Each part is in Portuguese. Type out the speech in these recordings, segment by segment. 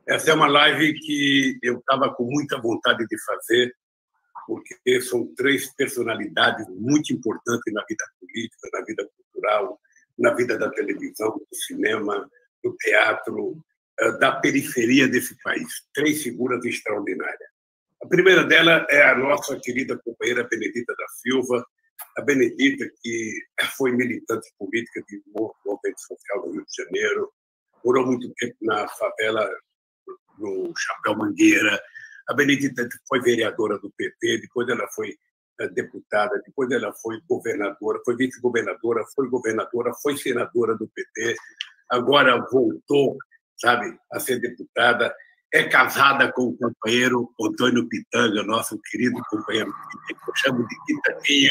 Essa é uma live que eu estava com muita vontade de fazer, porque são três personalidades muito importantes na vida política, na vida cultural, na vida da televisão, do cinema, do teatro, da periferia desse país. Três figuras extraordinárias. A primeira dela é a nossa querida companheira Benedita da Silva, a Benedita, que foi militante política de movimento social do Rio de Janeiro, morou muito tempo na favela no Chapéu Mangueira. A Benedita foi vereadora do PT, depois ela foi deputada, depois ela foi governadora, foi vice-governadora, foi senadora do PT, agora voltou, sabe, a ser deputada. É casada com o companheiro Antônio Pitanga, nosso querido companheiro, que eu chamo de Quitaninha,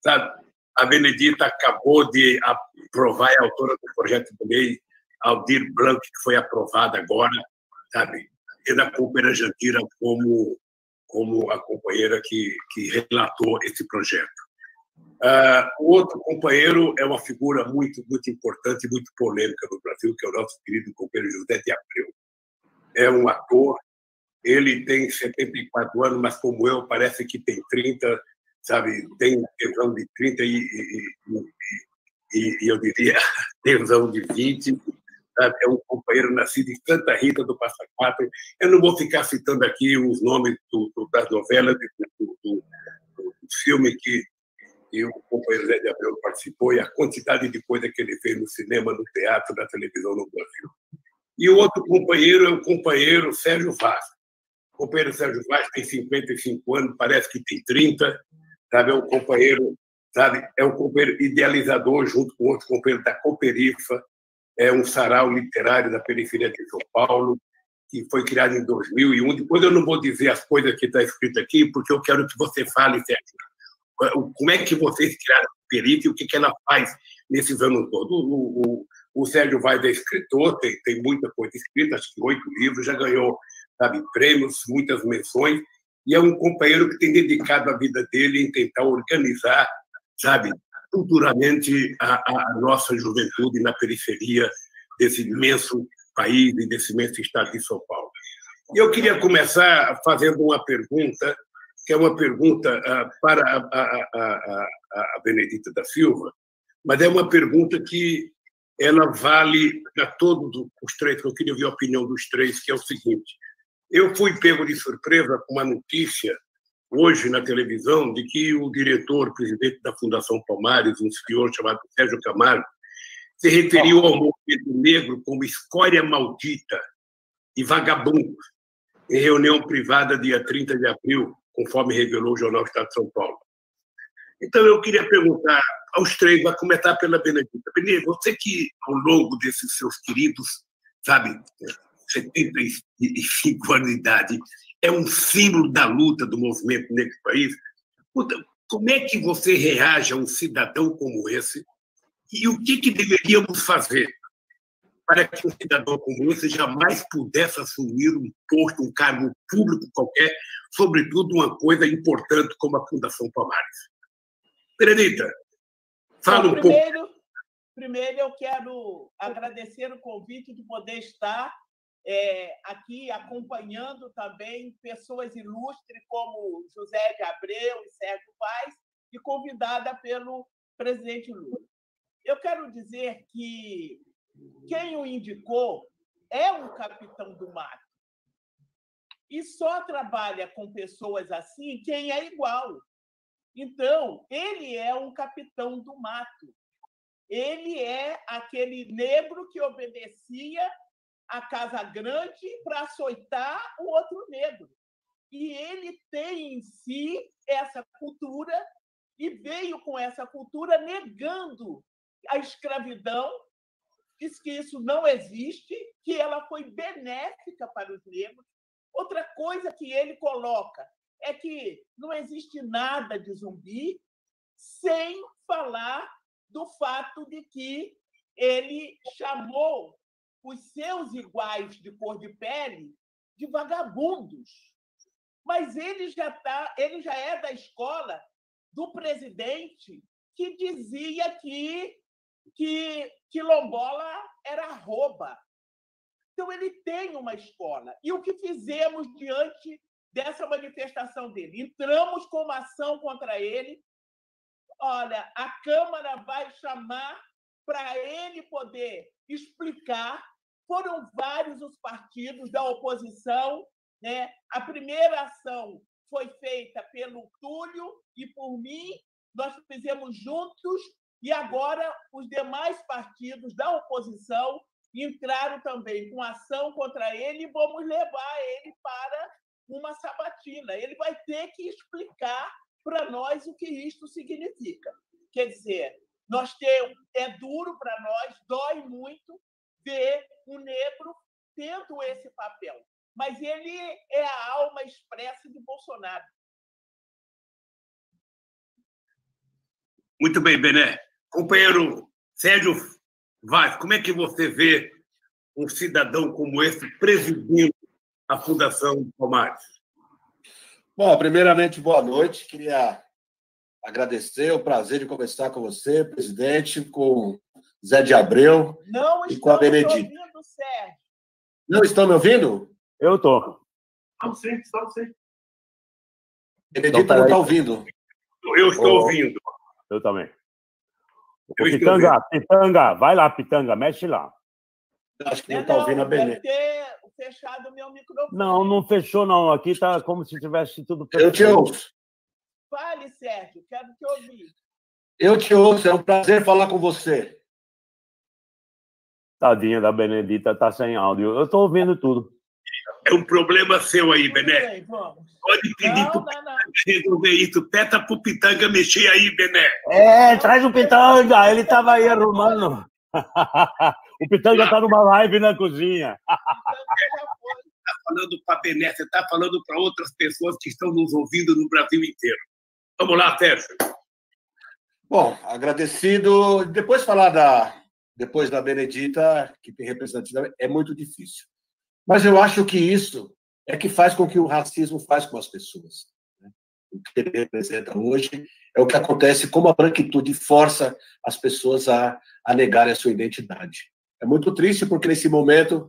sabe? A Benedita acabou de aprovar, é autora do projeto de lei Aldir Blanc, que foi aprovada agora, sabe? E da companheira Jandira como a companheira que relatou esse projeto. O outro companheiro é uma figura muito, muito importante e muito polêmica no Brasil, que é o nosso querido companheiro José de Abreu. É um ator, ele tem 74 anos, mas como eu, parece que tem 30, sabe? Tem tesão de 30 e eu diria tesão de 20. Sabe? É um companheiro nascido em Santa Rita do Passa Quatro. Eu não vou ficar citando aqui os nomes das novelas, do filme que o companheiro Zé de Abreu participou e a quantidade de coisa que ele fez no cinema, no teatro, na televisão no Brasil. E o outro companheiro é o companheiro Sérgio Vaz. O companheiro Sérgio Vaz tem 55 anos, parece que tem 30, sabe? É um companheiro, sabe? É um companheiro idealizador junto com outro companheiro da Cooperifa, é um sarau literário da periferia de São Paulo, que foi criado em 2001. Depois eu não vou dizer as coisas que está escrito aqui, porque eu quero que você fale, Sérgio. Como é que vocês criaram a Cooperifa e o que ela faz nesses anos todos? O Sérgio Vaz é escritor, tem muita coisa escrita, acho que 8 livros, já ganhou, sabe, prêmios, muitas menções, e é um companheiro que tem dedicado a vida dele em tentar organizar, sabe, culturalmente a nossa juventude na periferia desse imenso país e desse imenso estado de São Paulo. E eu queria começar fazendo uma pergunta, que é uma pergunta para a Benedita da Silva, mas é uma pergunta que ela vale para todos os três, que eu queria ouvir a opinião dos três, que é o seguinte: eu fui pego de surpresa com uma notícia hoje na televisão de que o presidente da Fundação Palmares, um senhor chamado Sérgio Camargo, se referiu ao movimento negro como escória maldita e vagabundo, em reunião privada dia 30 de abril, conforme revelou o jornal Estado de São Paulo. Então, eu queria perguntar aos três, vai começar pela Benedita. Benedita, você que, ao longo desses seus queridos, sabe, 75 anos de idade, é um símbolo da luta do movimento negro do país, como é que você reage a um cidadão como esse e o que deveríamos fazer para que um cidadão como esse jamais pudesse assumir um posto, um cargo público qualquer, sobretudo uma coisa importante como a Fundação Palmares? Benedita, fala um pouco. Primeiro, eu quero agradecer o convite de poder estar aqui acompanhando também pessoas ilustres como José de Abreu e Sérgio Vaz, e convidada pelo presidente Lula. Eu quero dizer que quem o indicou é um capitão do mato. E só trabalha com pessoas assim quem é igual. Então, ele é um capitão do mato. Ele é aquele negro que obedecia à Casa Grande para açoitar o outro negro. E ele tem em si essa cultura e veio com essa cultura negando a escravidão, diz que isso não existe, que ela foi benéfica para os negros. Outra coisa que ele coloca é que não existe nada de zumbi, sem falar do fato de que ele chamou os seus iguais de cor de pele de vagabundos. Mas ele já é da escola do presidente que dizia que quilombola era arroba. Então, ele tem uma escola. E o que fizemos diante dessa manifestação dele? Entramos com uma ação contra ele. Olha, a Câmara vai chamar para ele poder explicar. Foram vários os partidos da oposição, né? A primeira ação foi feita pelo Túlio e por mim, nós fizemos juntos, e agora os demais partidos da oposição entraram também com ação contra ele e vamos levar ele para uma sabatina. Ele vai ter que explicar para nós o que isto significa. Quer dizer, nós temos, é duro para nós, dói muito ver o negro tendo esse papel, mas ele é a alma expressa de Bolsonaro. Muito bem, Bené. Companheiro Sérgio Vaz, como é que você vê um cidadão como esse presidindo a Fundação Palmares? Bom, primeiramente, boa noite. Queria agradecer o prazer de conversar com você, presidente, com Zé de Abreu e com a Benedita. Não estão me ouvindo, Sérgio. Não estão me ouvindo? Eu estou. Estão sim. Benedita não está ouvindo. Eu estou ouvindo. Eu também. Pitanga, vai lá, Pitanga, mexe lá. Acho que não está ouvindo a Benedita. Deve ter fechado o meu microfone. Não fechou, não. Aqui está como se tivesse tudo perfeito. Eu te ouço. Fale, Sérgio, quero te ouvir. Eu te ouço, é um prazer falar com você. Tadinha da Benedita, está sem áudio. Eu estou ouvindo tudo. É um problema seu aí, Bené. Bem, vamos. Pode pedir para o Pitanga resolver isso. Peta para o Pitanga mexer aí, Bené. Traz o Pitanga. Ele estava aí arrumando. O Pitanga está numa live na cozinha. Está falando para Bené, você está falando para outras pessoas que estão nos ouvindo no Brasil inteiro. Vamos lá, Sérgio. Bom, agradecido. Depois da Benedita, que tem representatividade, é muito difícil. Mas eu acho que isso é que faz com que o racismo faz com as pessoas. Né? O que ele representa hoje é o que acontece, como a branquitude força as pessoas a negarem a sua identidade. É muito triste porque, nesse momento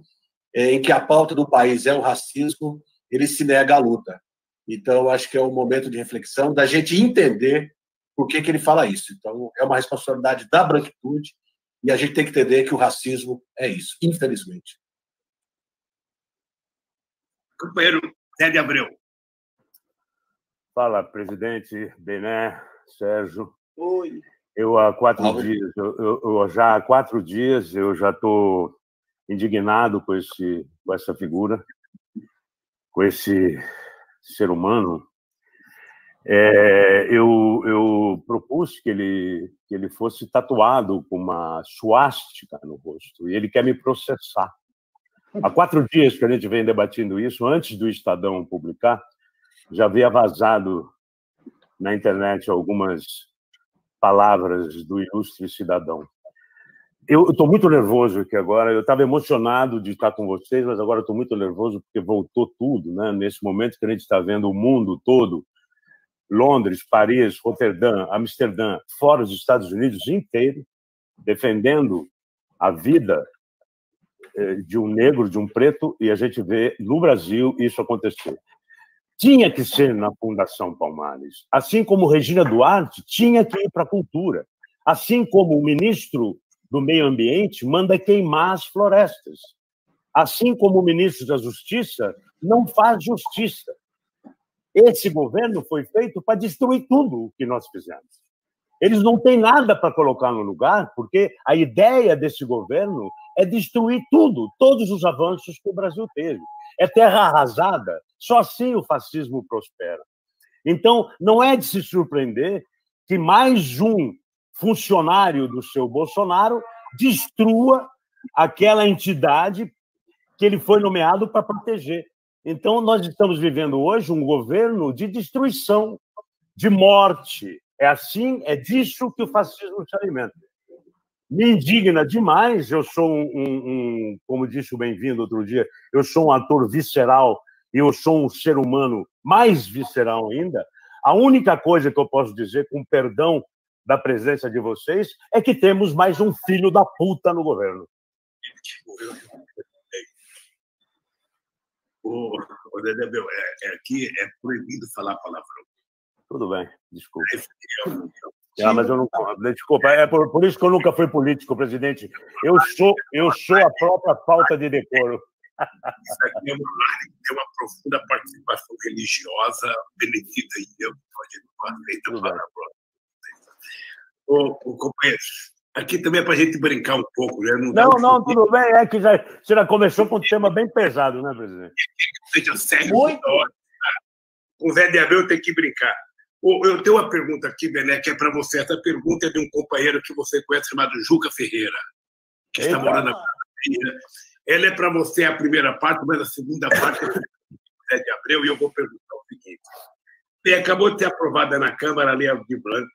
em que a pauta do país é o racismo, ele se nega à luta. Então, acho que é um momento de reflexão, da gente entender por que ele fala isso. Então, é uma responsabilidade da branquitude e a gente tem que entender que o racismo é isso, infelizmente. Companheiro Zé de Abreu. Fala, presidente, Bené, Sérgio. Oi. Eu há 4 dias, já há 4 dias eu já estou indignado com essa figura, com esse ser humano. Eu propus que ele fosse tatuado com uma suástica no rosto e ele quer me processar. Há 4 dias que a gente vem debatendo isso, antes do Estadão publicar, já havia vazado na internet algumas palavras do ilustre cidadão. Eu estou muito nervoso aqui agora, eu estava emocionado de estar com vocês, mas agora estou muito nervoso porque voltou tudo, né? Nesse momento que a gente está vendo o mundo todo, Londres, Paris, Roterdã, Amsterdã, fora os Estados Unidos inteiro, defendendo a vida de um negro, de um preto, e a gente vê no Brasil isso acontecer. Tinha que ser na Fundação Palmares, assim como Regina Duarte tinha que ir para a cultura, assim como o ministro do Meio Ambiente manda queimar as florestas, assim como o ministro da Justiça não faz justiça. Esse governo foi feito para destruir tudo o que nós fizemos. Eles não têm nada para colocar no lugar, porque a ideia desse governo é destruir tudo, todos os avanços que o Brasil teve. É terra arrasada, só assim o fascismo prospera. Então, não é de se surpreender que mais um funcionário do seu Bolsonaro destrua aquela entidade que ele foi nomeado para proteger. Então, nós estamos vivendo hoje um governo de destruição, de morte. É assim, é disso que o fascismo se alimenta. Me indigna demais, eu sou como disse o Bem-vindo outro dia, eu sou um ator visceral e eu sou um ser humano mais visceral ainda. A única coisa que eu posso dizer, com perdão da presença de vocês, é que temos mais um filho da puta no governo. O Dedé, aqui é proibido falar palavrão. Tudo bem, desculpa. Mas eu não. Desculpa, é por isso que eu nunca fui político, presidente. Eu sou a própria falta de decoro. Isso aqui é uma profunda participação religiosa, benedita e eu, pode não aceita palavrão. Companheiros, aqui também é para a gente brincar um pouco, né? Não, tudo bem, é que você já começou com um tema bem pesado, né, presidente? Seja sério, com o Zé de Abreu tem que brincar. Eu tenho uma pergunta aqui, Bené, que é para você. Essa pergunta é de um companheiro que você conhece, chamado Juca Ferreira, que está morando na Bahia. Ela é para você a primeira parte, mas a segunda parte é do Zé de Abreu, e eu vou perguntar o seguinte. Acabou de ser aprovada na Câmara a Lei Aldir Blanc,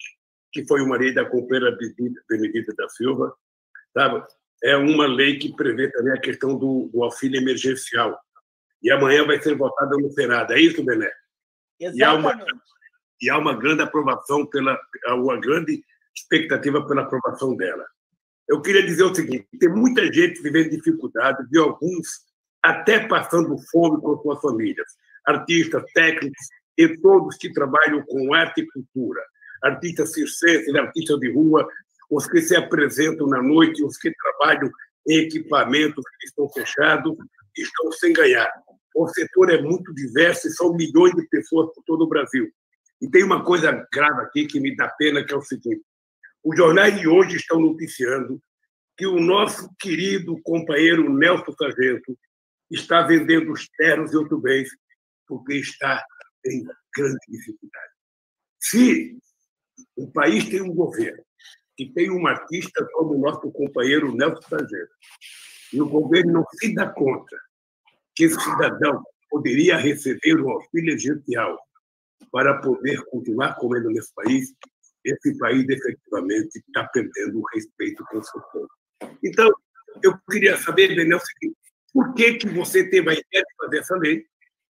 que foi uma lei da companheira Benedita da Silva, sabe? É uma lei que prevê também a questão do auxílio emergencial. E amanhã vai ser votada no Senado. É isso, Bené? Exatamente. E há uma grande aprovação, uma grande expectativa pela aprovação dela. Eu queria dizer o seguinte, tem muita gente vivendo dificuldade, de alguns até passando fome com suas famílias, artistas, técnicos e todos que trabalham com arte e cultura, artistas circenses, artistas de rua, os que se apresentam na noite, os que trabalham em equipamentos que estão fechados, estão sem ganhar. O setor é muito diverso e são milhões de pessoas por todo o Brasil. E tem uma coisa grave aqui que me dá pena, que é o seguinte. Os jornais de hoje estão noticiando que o nosso querido companheiro Nelson Sargento está vendendo os ternos e outros bens porque está em grande dificuldade. Se o país tem um governo que tem um artista como o nosso companheiro Nelson Sargento, e o governo não se dá conta que esse cidadão poderia receber um auxílio emergencial para poder continuar comendo nesse país, esse país efetivamente está perdendo o respeito com o seu povo. Então, eu queria saber, Bené, o seguinte, por que você teve a ideia de fazer essa lei?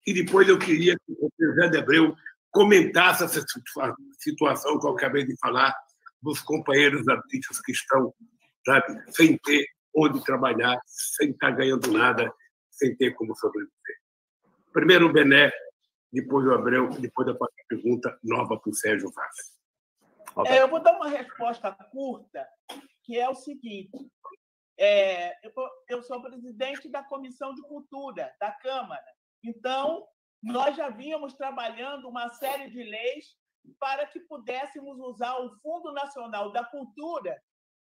E depois eu queria que o Zé de Abreu comentasse essa situação que eu acabei de falar dos companheiros artistas que estão, sabe, sem ter onde trabalhar, sem estar ganhando nada, sem ter como sobreviver. Primeiro o Bené, depois o Abreu, depois a pergunta nova para o Sérgio Vargas. Okay. Eu vou dar uma resposta curta, que é o seguinte. Eu sou presidente da Comissão de Cultura da Câmara. Então, nós já vínhamos trabalhando uma série de leis para que pudéssemos usar o Fundo Nacional da Cultura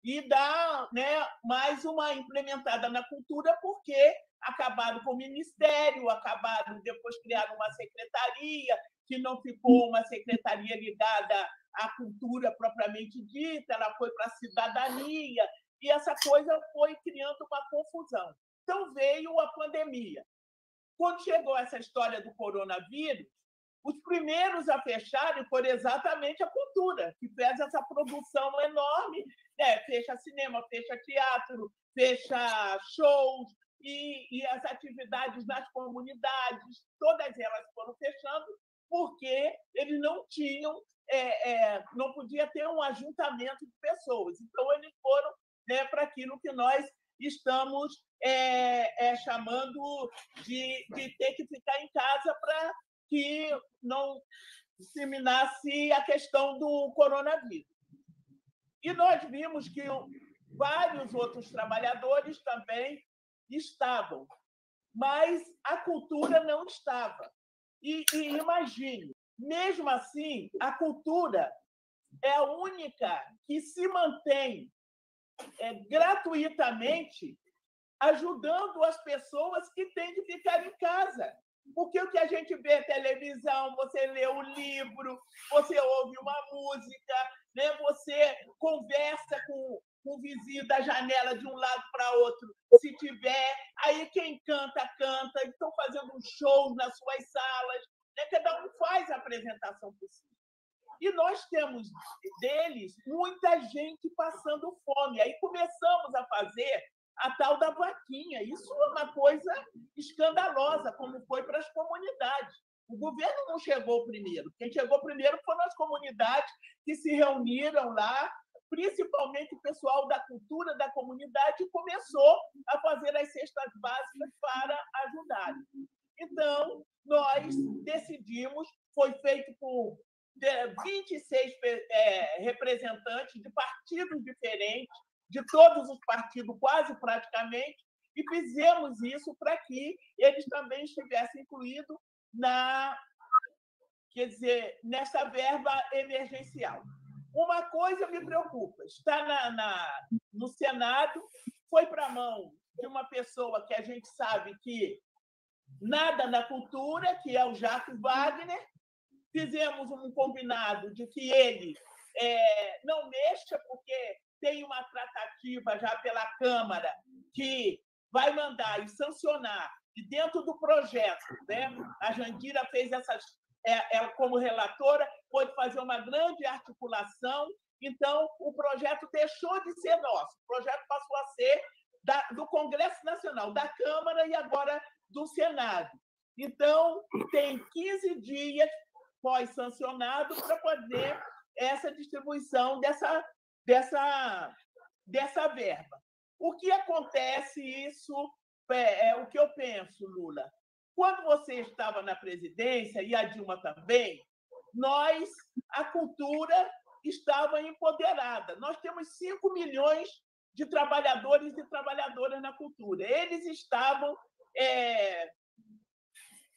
e dar, né, mais uma implementada na cultura, porque acabaram com o Ministério, acabaram depois criaram uma secretaria, que não ficou uma secretaria ligada à cultura propriamente dita, ela foi para a cidadania, e essa coisa foi criando uma confusão. Então, veio a pandemia. Quando chegou essa história do coronavírus, os primeiros a fecharem foram exatamente a cultura, que fez essa produção enorme, né? Fecha cinema, fecha teatro, fecha shows, e as atividades nas comunidades, todas elas foram fechando, porque eles não tinham, não podia ter um ajuntamento de pessoas. Então, eles foram, né, para aquilo que nós estamos chamando de ter que ficar em casa para que não disseminasse a questão do coronavírus. E nós vimos que vários outros trabalhadores também estavam, mas a cultura não estava. E imagine, mesmo assim, a cultura é a única que se mantém gratuitamente ajudando as pessoas que têm de ficar em casa. Porque o que a gente vê é televisão, você lê um livro, você ouve uma música, né? Você conversa com o vizinho da janela de um lado para outro, se tiver. Aí quem canta, canta. Estão fazendo um show nas suas salas. Né? Cada um faz a apresentação possível. E nós temos deles muita gente passando fome. Aí começamos a fazer a tal da vaquinha. Isso é uma coisa escandalosa, como foi para as comunidades. O governo não chegou primeiro. Quem chegou primeiro foram as comunidades que se reuniram lá, principalmente o pessoal da cultura da comunidade, começou a fazer as cestas básicas para ajudar. Então, nós decidimos, foi feito por 26 representantes de partidos diferentes, de todos os partidos, quase praticamente, e fizemos isso para que eles também estivessem incluídos nessa verba emergencial. Uma coisa me preocupa, está no Senado, foi para a mão de uma pessoa que a gente sabe que nada na cultura, que é o Jacques Wagner. Fizemos um combinado de que ele não mexa, porque tem uma tratativa já pela Câmara que vai mandar e sancionar, e dentro do projeto, né? A Jandira fez ela como relatora, pôde fazer uma grande articulação, então o projeto deixou de ser nosso, o projeto passou a ser do Congresso Nacional, da Câmara e agora do Senado. Então, tem 15 dias pós-sancionado para fazer essa distribuição dessa verba. O que acontece, isso é o que eu penso, Lula. Quando você estava na presidência, e a Dilma também, a cultura estava empoderada. Nós temos 5 milhões de trabalhadores e trabalhadoras na cultura. Eles estavam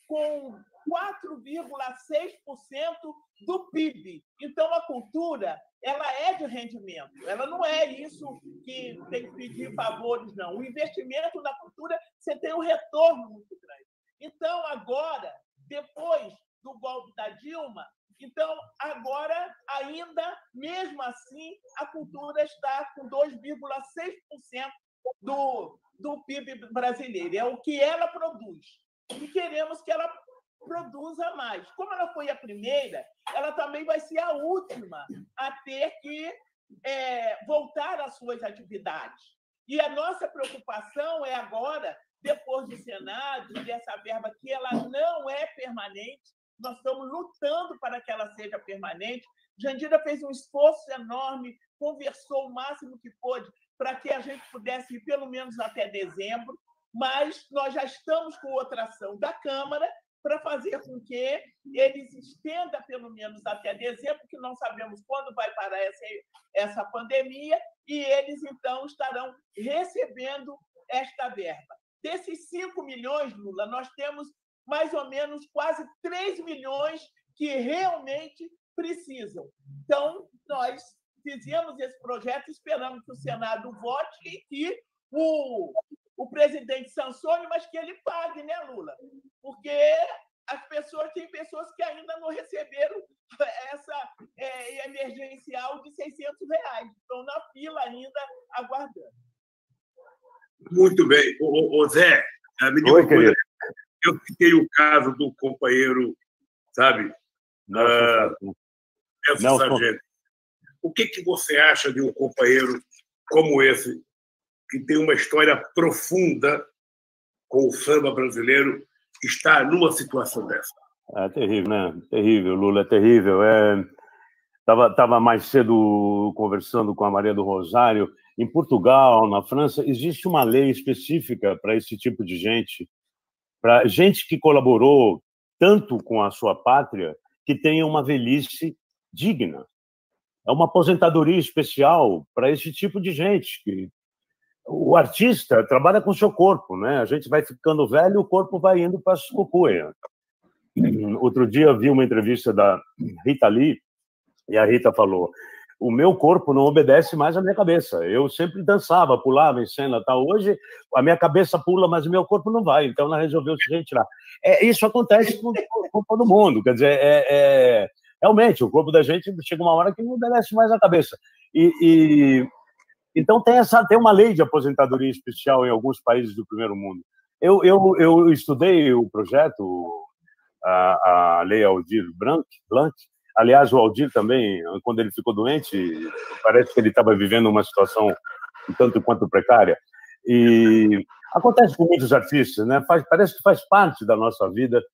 com 4,6% do PIB. Então, a cultura ela é de rendimento. Ela não é isso que tem que pedir favores, não. O investimento na cultura, você tem um retorno muito grande. Então, agora, depois do golpe da Dilma, então, agora, ainda, mesmo assim, a cultura está com 2,6% do PIB brasileiro. É o que ela produz. E queremos que ela produza mais. Como ela foi a primeira, ela também vai ser a última a ter que voltar às suas atividades. E a nossa preocupação é agora, depois do Senado, dessa verba que ela não é permanente, nós estamos lutando para que ela seja permanente. Jandira fez um esforço enorme, conversou o máximo que pôde para que a gente pudesse ir pelo menos até dezembro, mas nós já estamos com outra ação da Câmara para fazer com que eles estendam pelo menos até dezembro, que não sabemos quando vai parar essa pandemia, e eles, então, estarão recebendo esta verba. Desses 5 milhões, Lula, nós temos mais ou menos quase 3 milhões que realmente precisam. Então, nós fizemos esse projeto esperando que o Senado vote e que o presidente sancione, mas que ele pague, né, Lula? Porque tem pessoas que ainda não receberam essa emergencial de R$600. Estão na fila ainda, aguardando. Muito bem. Zé, me diga uma coisa. Eu citei o caso do companheiro, sabe? Nelson Sargento. O que você acha de um companheiro como esse, que tem uma história profunda com o samba brasileiro, estar numa situação dessa? É terrível, né? Terrível, Lula, é terrível. Tava mais cedo conversando com a Maria do Rosário. Em Portugal, na França, existe uma lei específica para esse tipo de gente, para gente que colaborou tanto com a sua pátria, que tenha uma velhice digna. É uma aposentadoria especial para esse tipo de gente. O artista trabalha com o seu corpo, né? A gente vai ficando velho, o corpo vai indo para as cucuias. Outro dia eu vi uma entrevista da Rita Lee, e a Rita falou: o meu corpo não obedece mais à minha cabeça. Eu sempre dançava, pulava em cena, tal. Hoje a minha cabeça pula, mas o meu corpo não vai. Então ela resolveu se retirar. Isso acontece com todo mundo. Quer dizer, realmente, o corpo da gente chega uma hora que não obedece mais à cabeça. Então tem uma lei de aposentadoria especial em alguns países do primeiro mundo. Eu estudei o projeto, a Lei Aldir Blanc. Aliás, o Aldir também, quando ele ficou doente, parece que ele estava vivendo uma situação um tanto quanto precária. E acontece com muitos artistas, né? Parece que faz parte da nossa vida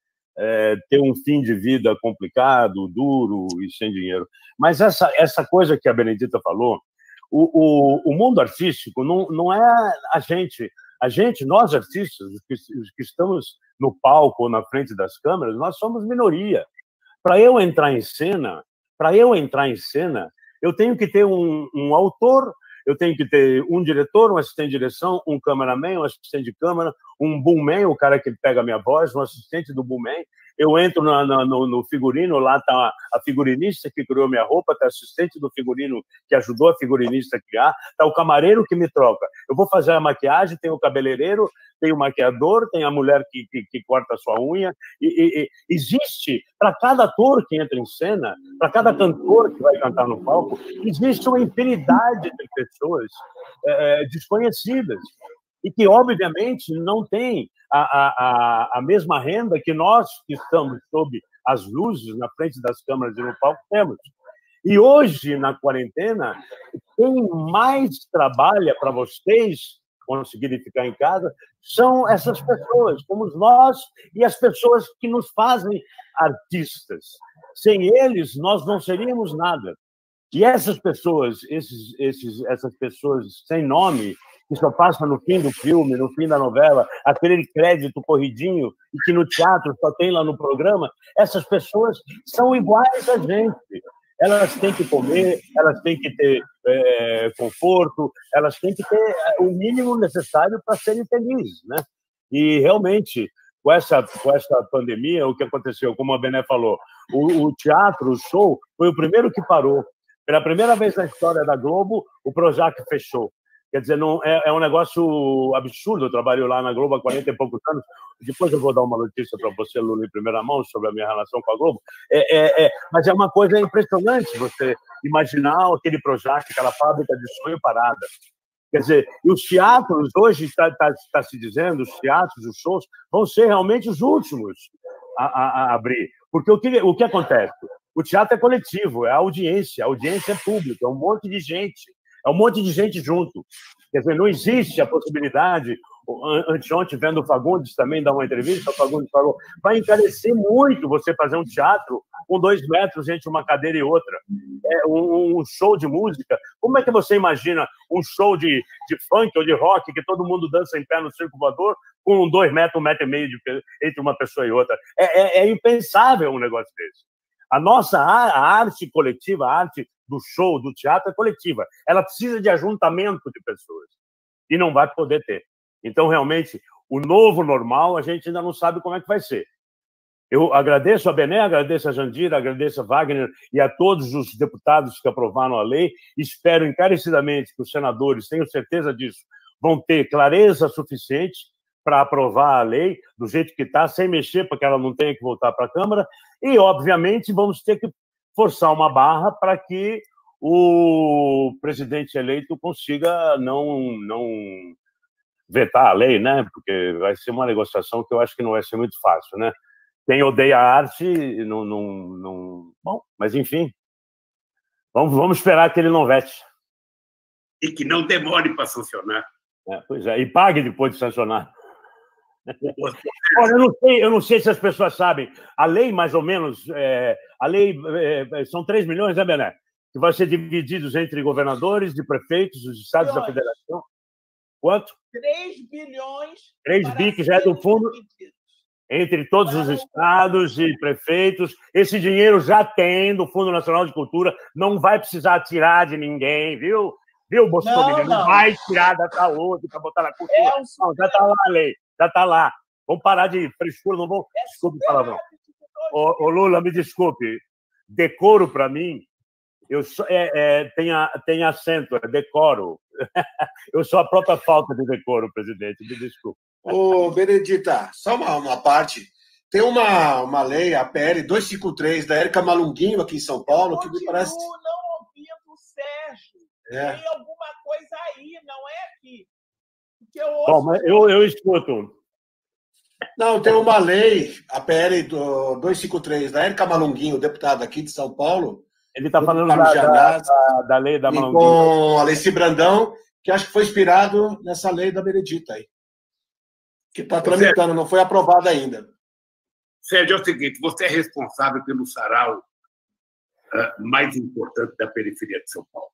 ter um fim de vida complicado, duro e sem dinheiro. Mas essa coisa que a Benedita falou, o mundo artístico não é a gente, nós artistas, os que estamos no palco ou na frente das câmeras, nós somos minoria. Para eu entrar em cena, eu tenho que ter um autor, eu tenho que ter um diretor, um assistente de direção, um cameraman, um assistente de câmera, um boomman, o cara que pega a minha voz, um assistente do boomman. Eu entro no figurino, lá está a figurinista que criou minha roupa, está a assistente do figurino que ajudou a figurinista a criar, está o camareiro que me troca. Eu vou fazer a maquiagem, tem o cabeleireiro, tem o maquiador, tem a mulher que corta a sua unha. E existe, para cada ator que entra em cena, para cada cantor que vai cantar no palco, existe uma infinidade de pessoas desconhecidas e que, obviamente, não têm a mesma renda que nós, que estamos sob as luzes, na frente das câmeras e no palco, temos. E hoje, na quarentena, quem mais trabalha para vocês conseguirem ficar em casa são essas pessoas, como nós e as pessoas que nos fazem artistas. Sem eles, nós não seríamos nada. E essas pessoas, essas pessoas sem nome, que só passa no fim do filme, no fim da novela, aquele crédito corridinho, e que no teatro só tem lá no programa, essas pessoas são iguais a gente. Elas têm que comer, elas têm que ter conforto, elas têm que ter o mínimo necessário para serem felizes, né? E, realmente, com essa pandemia, o que aconteceu, como a Bené falou, o teatro, o show, foi o primeiro que parou. Pela primeira vez na história da Globo, o Projac fechou. Quer dizer, não, é um negócio absurdo. Eu trabalho lá na Globo há 40 e poucos anos. Depois eu vou dar uma notícia para você, Lula, em primeira mão, sobre a minha relação com a Globo. Mas é uma coisa impressionante você imaginar aquele Projac, aquela fábrica de sonho parada. Quer dizer, e os teatros, hoje está se dizendo, os teatros, os shows, vão ser realmente os últimos a abrir. Porque o que acontece? O teatro é coletivo, é a audiência é pública, é um monte de gente. É um monte de gente junto. Quer dizer, não existe a possibilidade... Anteontem, vendo o Fagundes também dar uma entrevista, o Fagundes falou, vai encarecer muito você fazer um teatro com 2 metros entre uma cadeira e outra. Um show de música. Como é que você imagina um show de funk ou de rock que todo mundo dança em pé no circo voador com 2 metros, 1,5 metro entre uma pessoa e outra? É impensável um negócio desse. A arte coletiva, a arte do show, do teatro, é coletiva. Ela precisa de ajuntamento de pessoas. E não vai poder ter. Então, realmente, o novo normal, a gente ainda não sabe como é que vai ser. Eu agradeço a Bené, agradeço a Jandira, agradeço a Wagner e a todos os deputados que aprovaram a lei. Espero encarecidamente que os senadores, tenho certeza disso, vão ter clareza suficiente para aprovar a lei do jeito que está, sem mexer, para que ela não tenha que voltar para a Câmara. E, obviamente, vamos ter que forçar uma barra para que o presidente eleito consiga não vetar a lei, né? Porque vai ser uma negociação que eu acho que não vai ser muito fácil, né? Quem odeia a arte, não... Bom, mas enfim, vamos esperar que ele não vete. E que não demore para sancionar. Pois é, e pague depois de sancionar. Olha, eu não sei se as pessoas sabem, a lei, mais ou menos, a lei são 3 milhões, né, Bené? Que vai ser divididos entre governadores, de prefeitos, os estados da federação. Quanto? 3 bilhões. 3 bi, que já é do fundo, entre todos os estados e prefeitos. Esse dinheiro já tem do Fundo Nacional de Cultura, não vai precisar tirar de ninguém, viu? Viu, Bolsonaro? Não vai tirar da saúde para botar na cultura. Não, já está lá a lei, já está lá. Vamos parar de frescura, não vou... Desculpe o palavrão. Ô, Lula, me desculpe. Decoro, para mim, tem acento, é decoro. Eu sou a própria falta de decoro, presidente, me desculpe. Ô, Benedita, só uma parte. Tem uma lei, a PL 253, da Érica Malunguinho, aqui em São Paulo, que me parece... Eu continuo não ouvindo o Sérgio. Tem alguma coisa aí, não é aqui. Porque eu ouço... Bom, mas eu escuto. Não, tem uma lei, a PL 253, da Érica Malunguinho, deputada aqui de São Paulo. Ele está falando da lei da Malunguinho. Com Alessi Brandão, que acho que foi inspirado nessa lei da Benedita aí. Que está tramitando, não foi aprovada ainda. Sérgio, é o seguinte, você é responsável pelo sarau mais importante da periferia de São Paulo.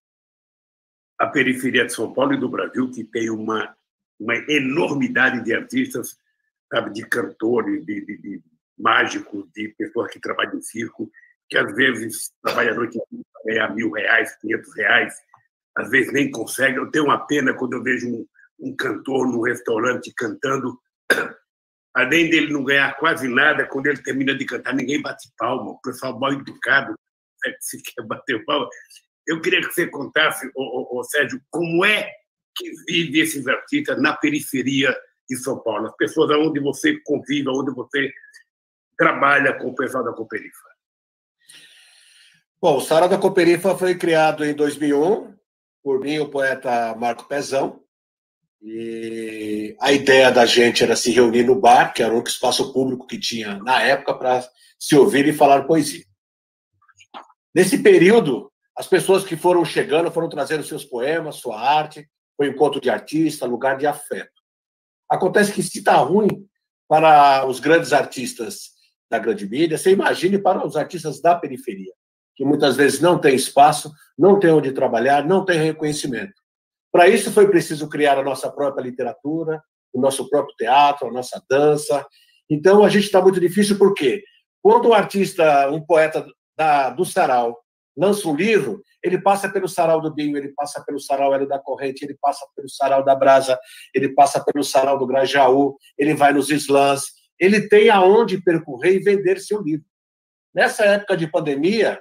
A periferia de São Paulo e do Brasil, que tem uma enormidade de artistas sabe, de cantores, de mágicos, de pessoas que trabalham em circo, que às vezes trabalham a noite inteira para ganhar R$1.000, R$500, às vezes nem consegue. Eu tenho uma pena quando eu vejo um cantor no restaurante cantando, além dele não ganhar quase nada, quando ele termina de cantar, ninguém bate palma, o pessoal mal educado, se quer bater palma. Eu queria que você contasse, Sérgio, como é que vive esses artistas na periferia de São Paulo, as pessoas onde você convive, onde você trabalha com o pessoal da Cooperifa. Bom, o Sarau da Cooperifa foi criado em 2001 por mim, o poeta Marco Pezão, e a ideia da gente era se reunir no bar, que era o único espaço público que tinha na época para se ouvir e falar poesia. Nesse período, as pessoas que foram chegando foram trazendo seus poemas, sua arte, foi encontro de artista, lugar de afeto. Acontece que se está ruim para os grandes artistas da grande mídia, você imagine para os artistas da periferia, que muitas vezes não tem espaço, não tem onde trabalhar, não tem reconhecimento. Para isso foi preciso criar a nossa própria literatura, o nosso próprio teatro, a nossa dança. Então a gente está muito difícil porque quando um artista, um poeta do Sarau lança um livro, ele passa pelo Sarau do Binho, ele passa pelo Sarau Hélio da Corrente, ele passa pelo Sarau da Brasa, ele passa pelo Sarau do Grajaú, ele vai nos slams, ele tem aonde percorrer e vender seu livro. Nessa época de pandemia,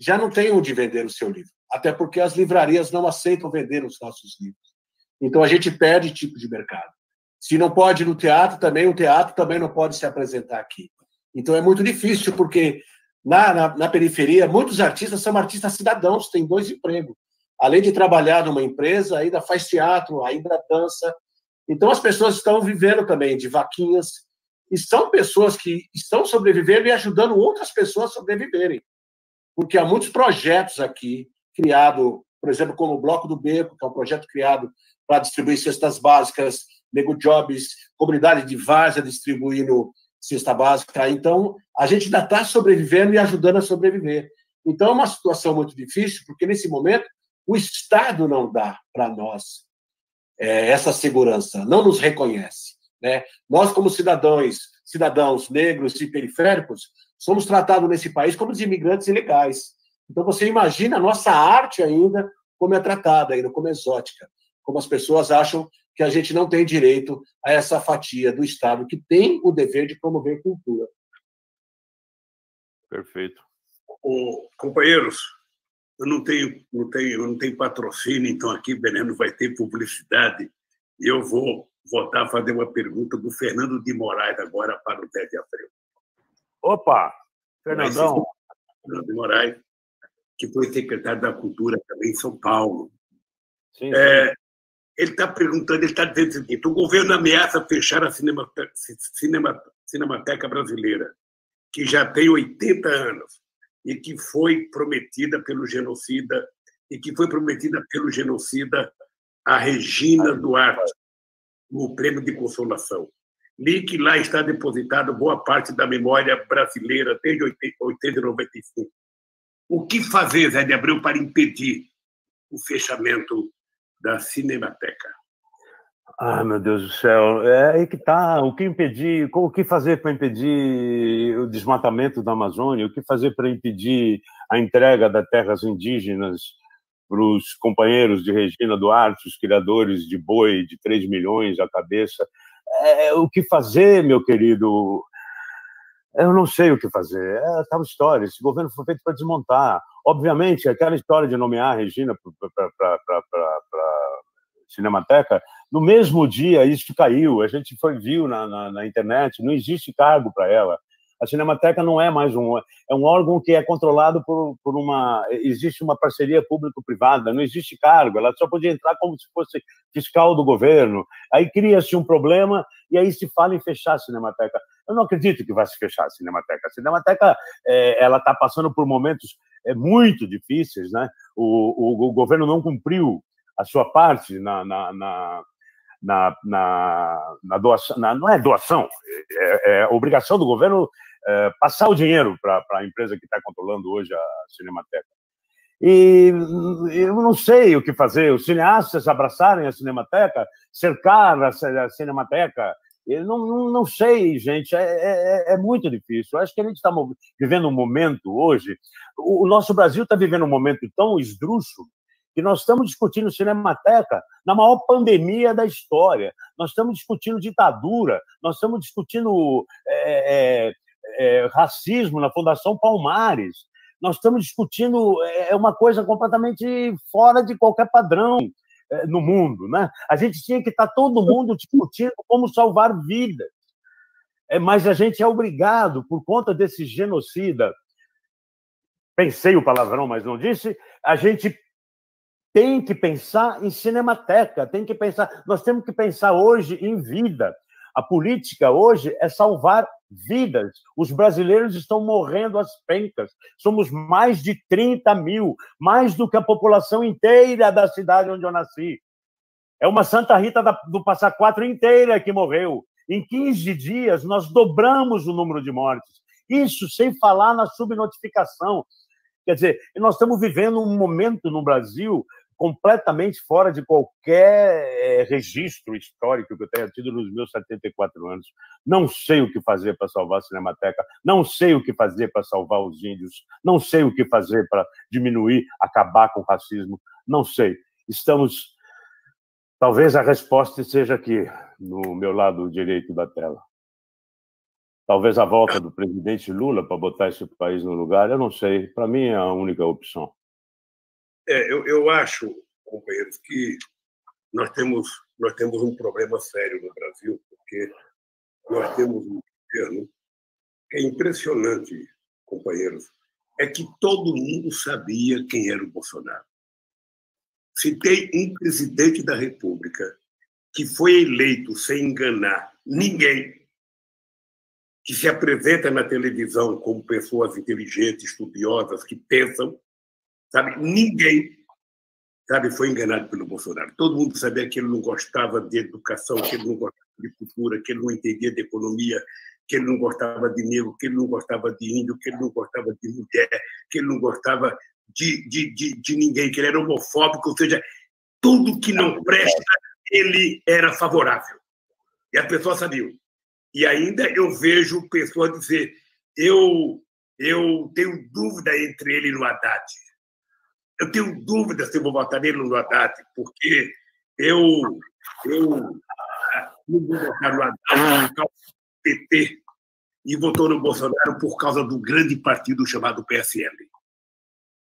já não tem onde vender o seu livro, até porque as livrarias não aceitam vender os nossos livros. Então a gente perde tipo de mercado. Se não pode ir no teatro, também o teatro também não pode se apresentar aqui. Então é muito difícil, porque na periferia, muitos artistas são artistas cidadãos, têm 2 empregos. Além de trabalhar numa empresa, ainda faz teatro, ainda dança. Então as pessoas estão vivendo também de vaquinhas, e são pessoas que estão sobrevivendo e ajudando outras pessoas a sobreviverem. Porque há muitos projetos aqui, criados, por exemplo, como o Bloco do Beco, que é um projeto criado para distribuir cestas básicas, Nego Jobs, comunidade de Várzea distribuindo cesta básica. Então, a gente ainda está sobrevivendo e ajudando a sobreviver. Então, é uma situação muito difícil, porque, nesse momento, o Estado não dá para nós essa segurança, não nos reconhece, né? Nós, como cidadãos negros e periféricos, somos tratados nesse país como os imigrantes ilegais. Então, você imagina a nossa arte ainda como é tratada, ainda como exótica, como as pessoas acham que a gente não tem direito a essa fatia do Estado, que tem o dever de promover cultura. Perfeito. Companheiros, eu não tenho patrocínio, então aqui Belém vai ter publicidade, e eu vou voltar a fazer uma pergunta do Fernando de Moraes agora para o Zé de Abreu. Opa! Fernandão. Fernando de Moraes, que foi secretário da Cultura também em São Paulo. Sim. Ele está perguntando, ele está dizendo o seguinte: o governo ameaça fechar a Cinemateca Brasileira, que já tem 80 anos, e que foi prometida pelo genocida, a Regina Duarte, no Prêmio de Consolação. Li que lá está depositada boa parte da memória brasileira desde 1995. O que fazer, Zé de Abreu, para impedir o fechamento da Cinemateca? Ah, meu Deus do céu, é aí que está. O que fazer para impedir o desmatamento da Amazônia? O que fazer para impedir a entrega das terras indígenas para os companheiros de Regina Duarte, os criadores de boi de 3 milhões a cabeça? O que fazer, meu querido? Eu não sei o que fazer. É tal história. Esse governo foi feito para desmontar. Obviamente, aquela história de nomear a Regina para Cinemateca, no mesmo dia isso caiu. A gente viu na internet, não existe cargo para ela. A Cinemateca não é mais é um órgão que é controlado por existe uma parceria público-privada, não existe cargo, ela só podia entrar como se fosse fiscal do governo. Aí cria-se um problema e aí se fala em fechar a Cinemateca. Eu não acredito que vai se fechar a Cinemateca. A Cinemateca ela está passando por momentos muito difíceis, né? O governo não cumpriu a sua parte na doação, não é doação, é obrigação do governo passar o dinheiro para a empresa que está controlando hoje a Cinemateca. E eu não sei o que fazer. Os cineastas abraçarem a Cinemateca, cercar a Cinemateca Eu não sei, gente, é muito difícil. Eu acho que a gente está vivendo um momento hoje, o nosso Brasil está vivendo um momento tão esdrúxulo que nós estamos discutindo Cinemateca na maior pandemia da história. Nós estamos discutindo ditadura, nós estamos discutindo racismo na Fundação Palmares, nós estamos discutindo uma coisa completamente fora de qualquer padrão no mundo, né? A gente tinha que estar todo mundo discutindo como salvar vidas, mas a gente é obrigado, por conta desse genocida, pensei o palavrão, mas não disse, a gente tem que pensar em Cinemateca, tem que pensar, nós temos que pensar hoje em vida. A política hoje é salvar vidas. Os brasileiros estão morrendo às pencas. Somos mais de 30 mil, mais do que a população inteira da cidade onde eu nasci. É uma Santa Rita do Passa Quatro inteira que morreu. Em 15 dias, nós dobramos o número de mortes. Isso sem falar na subnotificação. Quer dizer, nós estamos vivendo um momento no Brasil completamente fora de qualquer registro histórico que eu tenha tido nos meus 74 anos. Não sei o que fazer para salvar a Cinemateca, não sei o que fazer para salvar os índios, não sei o que fazer para diminuir, acabar com o racismo, não sei. Estamos... Talvez a resposta seja aqui, no meu lado direito da tela. Talvez a volta do presidente Lula para botar esse país no lugar, eu não sei. Para mim é a única opção. Eu acho, companheiros, que nós temos um problema sério no Brasil, porque nós temos um governo que é impressionante, companheiros, é que todo mundo sabia quem era o Bolsonaro. Se tem um presidente da República que foi eleito sem enganar ninguém, que se apresenta na televisão como pessoas inteligentes, estudiosas, que pensam, sabe? Ninguém, sabe, foi enganado pelo Bolsonaro. Todo mundo sabia que ele não gostava de educação, que ele não gostava de cultura, que ele não entendia de economia, que ele não gostava de negro, que ele não gostava de índio, que ele não gostava de mulher, que ele não gostava de ninguém, que ele era homofóbico, ou seja, tudo que não presta, ele era favorável. E as pessoas sabiam. E ainda eu vejo pessoas dizer, eu tenho dúvida entre ele e o Haddad. Eu tenho dúvida se eu vou votar nele ou no Haddad, porque eu não vou votar no Haddad por causa do PT e votou no Bolsonaro por causa do grande partido chamado PSL.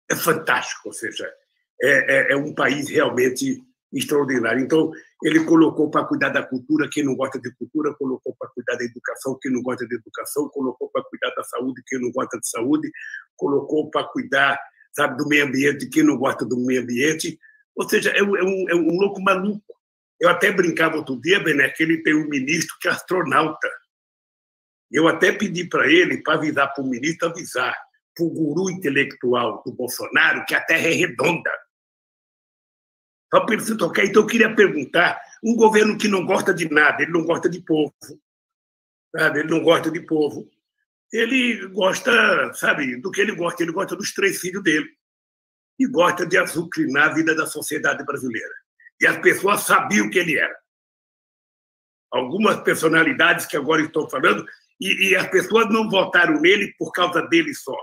É fantástico, ou seja, é um país realmente extraordinário. Então, ele colocou para cuidar da cultura quem não gosta de cultura, colocou para cuidar da educação quem não gosta de educação, colocou para cuidar da saúde quem não gosta de saúde, colocou para cuidar, sabe, do meio ambiente quem não gosta do meio ambiente. Ou seja, é um louco maluco. Eu até brincava outro dia, Bené, que ele tem um ministro que é astronauta. Eu até pedi para ele, para avisar para o ministro, avisar para o guru intelectual do Bolsonaro que a Terra é redonda. Só para ele se tocar. Então, eu queria perguntar, um governo que não gosta de nada, ele não gosta de povo, sabe? Ele não gosta de povo. Ele gosta, sabe, do que ele gosta dos 3 filhos dele. E gosta de azucrinar a vida da sociedade brasileira. E as pessoas sabiam quem ele era. Algumas personalidades que agora estão falando, e as pessoas não votaram nele por causa dele só.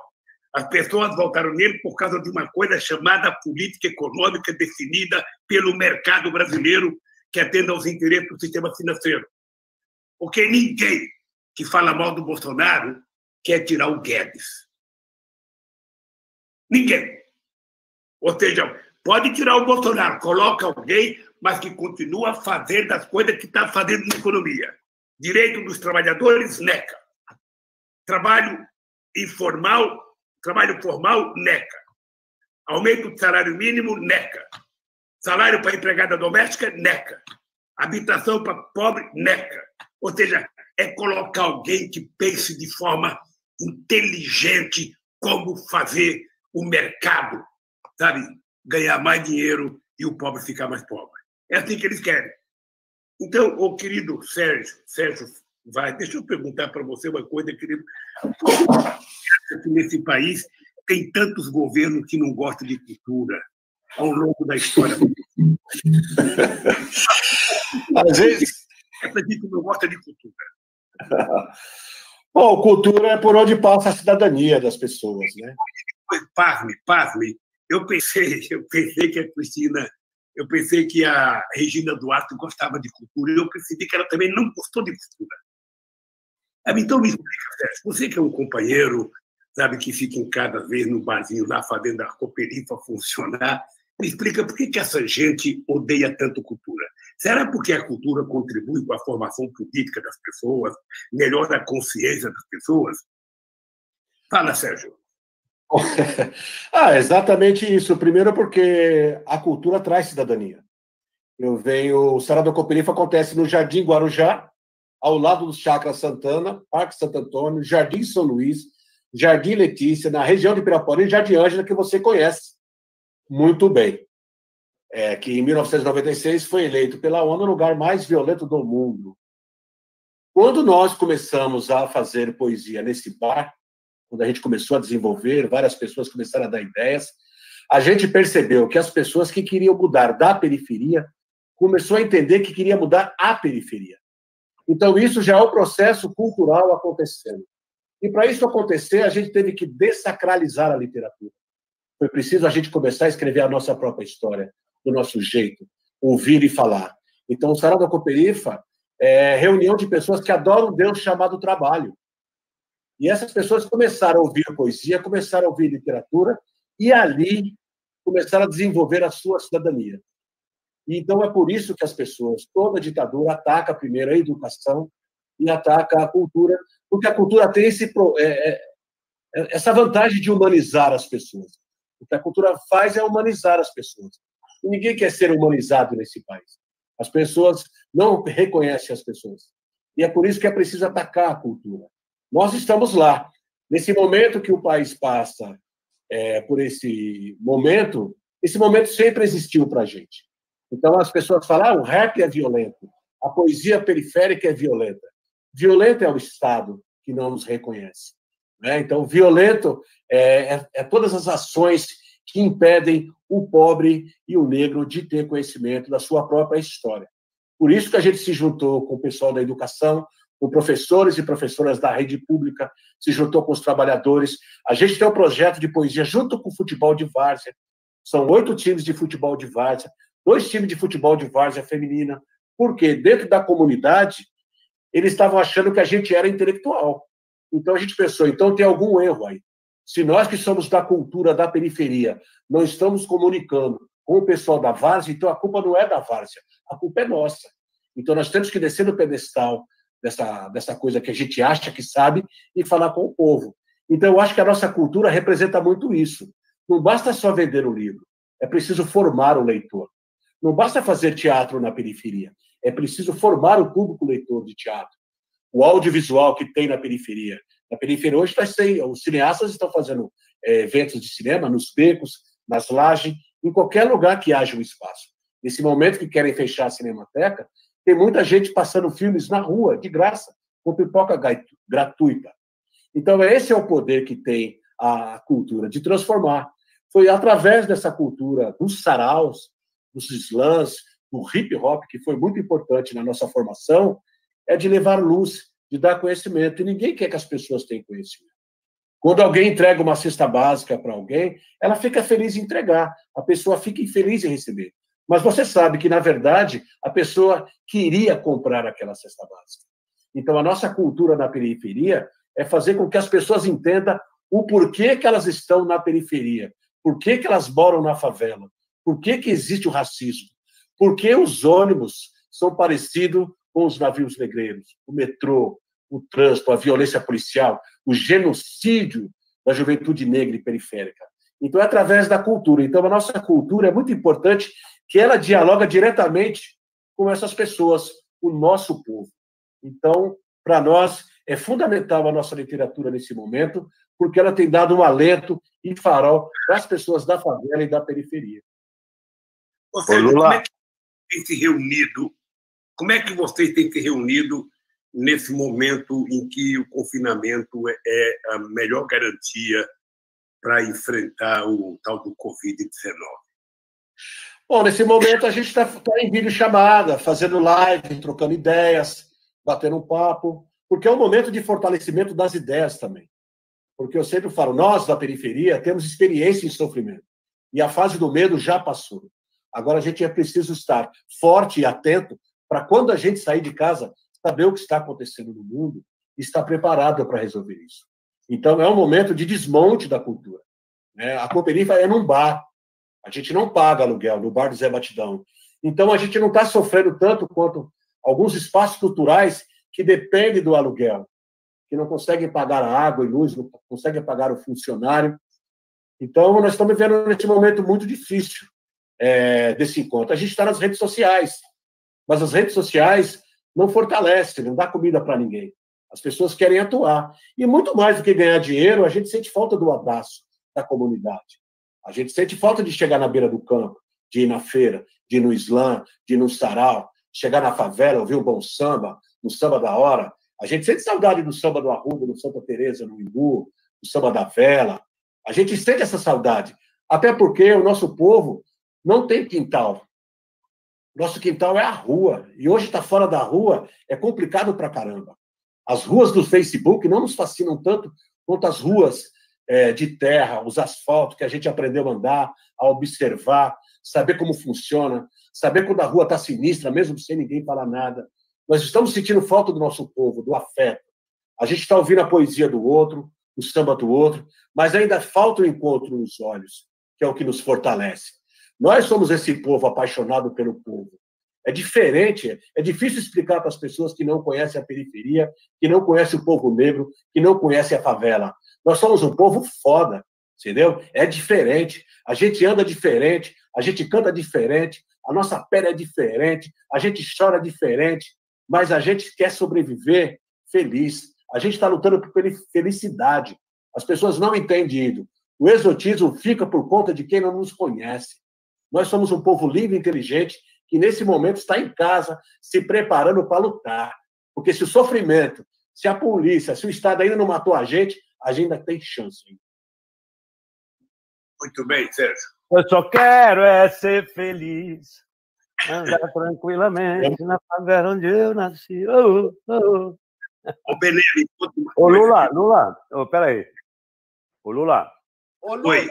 As pessoas votaram nele por causa de uma coisa chamada política econômica definida pelo mercado brasileiro que atende aos interesses do sistema financeiro. Porque ninguém que fala mal do Bolsonaro quer tirar o Guedes. Ninguém. Ou seja, pode tirar o Bolsonaro, coloca alguém, mas que continua fazendo as coisas que está fazendo na economia. Direito dos trabalhadores, NECA. Trabalho informal, trabalho formal, NECA. Aumento do salário mínimo, NECA. Salário para empregada doméstica, NECA. Habitação para pobre, NECA. Ou seja, é colocar alguém que pense de forma inteligente como fazer o mercado, sabe, ganhar mais dinheiro e o pobre ficar mais pobre. É assim que eles querem. Então, o querido Sérgio Vaz, deixa eu perguntar para você uma coisa, querido. Que nesse país tem tantos governos que não gostam de cultura ao longo da história. Às vezes, Essa gente não gosta de cultura. Bom, cultura é por onde passa a cidadania das pessoas, né? Pasme. Eu pensei que a Cristina, eu pensei que a Regina Duarte gostava de cultura, e eu percebi que ela também não gostou de cultura. Então, me explica, Sérgio, você que é um companheiro, sabe, que fica em cada vez no barzinho lá, fazendo a cooperifa funcionar, me explica por que essa gente odeia tanto cultura. Será porque a cultura contribui com a formação política das pessoas, melhora a consciência das pessoas? Fala, Sérgio. Exatamente isso. Primeiro porque a cultura traz cidadania. O Sarau da Cooperifa acontece no Jardim Guarujá, ao lado do Chácara Santana, Parque Santo Antônio, Jardim São Luís, Jardim Letícia, na região de Pirapora e Jardim Ângela, que você conhece muito bem. Que em 1996 foi eleito pela ONU o lugar mais violento do mundo. Quando nós começamos a fazer poesia nesse bar, quando a gente começou a desenvolver, várias pessoas começaram a dar ideias, a gente percebeu que as pessoas que queriam mudar da periferia começou a entender que queria mudar a periferia. Então, isso já é o processo cultural acontecendo. E, para isso acontecer, a gente teve que dessacralizar a literatura. Foi preciso a gente começar a escrever a nossa própria história, do nosso jeito, ouvir e falar. Então, o Sarau da Cooperifa é reunião de pessoas que adoram Deus chamado trabalho. E essas pessoas começaram a ouvir poesia, começaram a ouvir literatura, e ali começaram a desenvolver a sua cidadania. E, então, é por isso que as pessoas, toda ditadura, ataca primeiro a educação e ataca a cultura, porque a cultura tem essa vantagem de humanizar as pessoas. O que a cultura faz é humanizar as pessoas. E ninguém quer ser humanizado nesse país. As pessoas não reconhecem as pessoas. E é por isso que é preciso atacar a cultura. Nós estamos lá. Nesse momento que o país passa por esse momento sempre existiu para a gente. Então, as pessoas falam, o rap é violento, a poesia periférica é violenta. Violento é o Estado que não nos reconhece. Né? Então, violento é todas as ações que impedem o pobre e o negro de ter conhecimento da sua própria história. Por isso que a gente se juntou com o pessoal da educação, com professores e professoras da rede pública, se juntou com os trabalhadores. A gente tem um projeto de poesia junto com o futebol de várzea. São 8 times de futebol de várzea, 2 times de futebol de várzea feminina. Porque dentro da comunidade, eles estavam achando que a gente era intelectual. Então a gente pensou, então tem algum erro aí. Se nós que somos da cultura da periferia não estamos comunicando com o pessoal da várzea, então a culpa não é da várzea, a culpa é nossa. Então nós temos que descer do pedestal dessa coisa que a gente acha que sabe e falar com o povo. Então eu acho que a nossa cultura representa muito isso. Não basta só vender o livro, é preciso formar o leitor. Não basta fazer teatro na periferia, é preciso formar o público leitor de teatro. O audiovisual que tem na periferia. Na periferia hoje os cineastas estão fazendo eventos de cinema nos becos, nas lajes, em qualquer lugar que haja um espaço. Nesse momento que querem fechar a Cinemateca, tem muita gente passando filmes na rua, de graça, com pipoca gratuita. Então, esse é o poder que tem a cultura, de transformar. Foi através dessa cultura, dos saraus, dos slams, do hip-hop, que foi muito importante na nossa formação, de levar luz, de dar conhecimento. E ninguém quer que as pessoas tenham conhecimento. Quando alguém entrega uma cesta básica para alguém, ela fica feliz em entregar, a pessoa fica infeliz em receber. Mas você sabe que, na verdade, a pessoa queria comprar aquela cesta básica. Então, a nossa cultura na periferia é fazer com que as pessoas entendam o porquê que elas estão na periferia, por que elas moram na favela, por que existe o racismo, por que os ônibus são parecidos com os navios negreiros, o metrô, o trânsito, a violência policial, o genocídio da juventude negra e periférica. Então, é através da cultura. Então, a nossa cultura é muito importante que ela dialoga diretamente com essas pessoas, o nosso povo. Então, para nós, é fundamental a nossa literatura nesse momento, porque ela tem dado um alento e farol para as pessoas da favela e da periferia. Ou seja, como é que tem se reunido? Como é que vocês têm se reunido nesse momento em que o confinamento é a melhor garantia para enfrentar o tal do Covid-19? Bom, nesse momento a gente está em videochamada, fazendo live, trocando ideias, batendo um papo, porque é um momento de fortalecimento das ideias também. Porque eu sempre falo, nós da periferia temos experiência em sofrimento. E a fase do medo já passou. Agora a gente é preciso estar forte e atento para quando a gente sair de casa, saber o que está acontecendo no mundo e estar preparado para resolver isso. Então é um momento de desmonte da cultura. A Cooperifa é num bar. A gente não paga aluguel no bar do Zé Batidão. Então a gente não está sofrendo tanto quanto alguns espaços culturais que dependem do aluguel, que não conseguem pagar a água e luz, não conseguem pagar o funcionário. Então, nós estamos vivendo nesse momento muito difícil desse encontro. A gente está nas redes sociais, mas as redes sociais não fortalecem, não dá comida para ninguém. As pessoas querem atuar. E muito mais do que ganhar dinheiro, a gente sente falta do abraço da comunidade. A gente sente falta de chegar na beira do campo, de ir na feira, de ir no slam, de ir no sarau, chegar na favela, ouvir um bom samba, um samba da hora. A gente sente saudade do samba do Arruda, do Santa Teresa, no Imbu, do samba da vela. A gente sente essa saudade. Até porque o nosso povo não tem quintal. Nosso quintal é a rua. E hoje estar fora da rua é complicado pra caramba. As ruas do Facebook não nos fascinam tanto quanto as ruas de terra, os asfaltos que a gente aprendeu a andar, a observar, saber como funciona, saber quando a rua está sinistra, mesmo sem ninguém falar nada. Nós estamos sentindo falta do nosso povo, do afeto. A gente está ouvindo a poesia do outro, o samba do outro, mas ainda falta o encontro nos olhos, que é o que nos fortalece. Nós somos esse povo apaixonado pelo povo. É diferente, é difícil explicar para as pessoas que não conhecem a periferia, que não conhecem o povo negro, que não conhecem a favela. Nós somos um povo foda, entendeu? É diferente, a gente anda diferente, a gente canta diferente, a nossa pele é diferente, a gente chora diferente, mas a gente quer sobreviver feliz. A gente está lutando por felicidade. As pessoas não entendem isso. O exotismo fica por conta de quem não nos conhece. Nós somos um povo livre e inteligente que, nesse momento, está em casa, se preparando para lutar. Porque se o sofrimento, se a polícia, se o Estado ainda não matou a gente ainda tem chance. Muito bem, Sérgio. Eu só quero ser feliz, andar tranquilamente na favela onde eu nasci. Ô, Benelli, Ô, Lula. Peraí. Ô, Lula. Oi.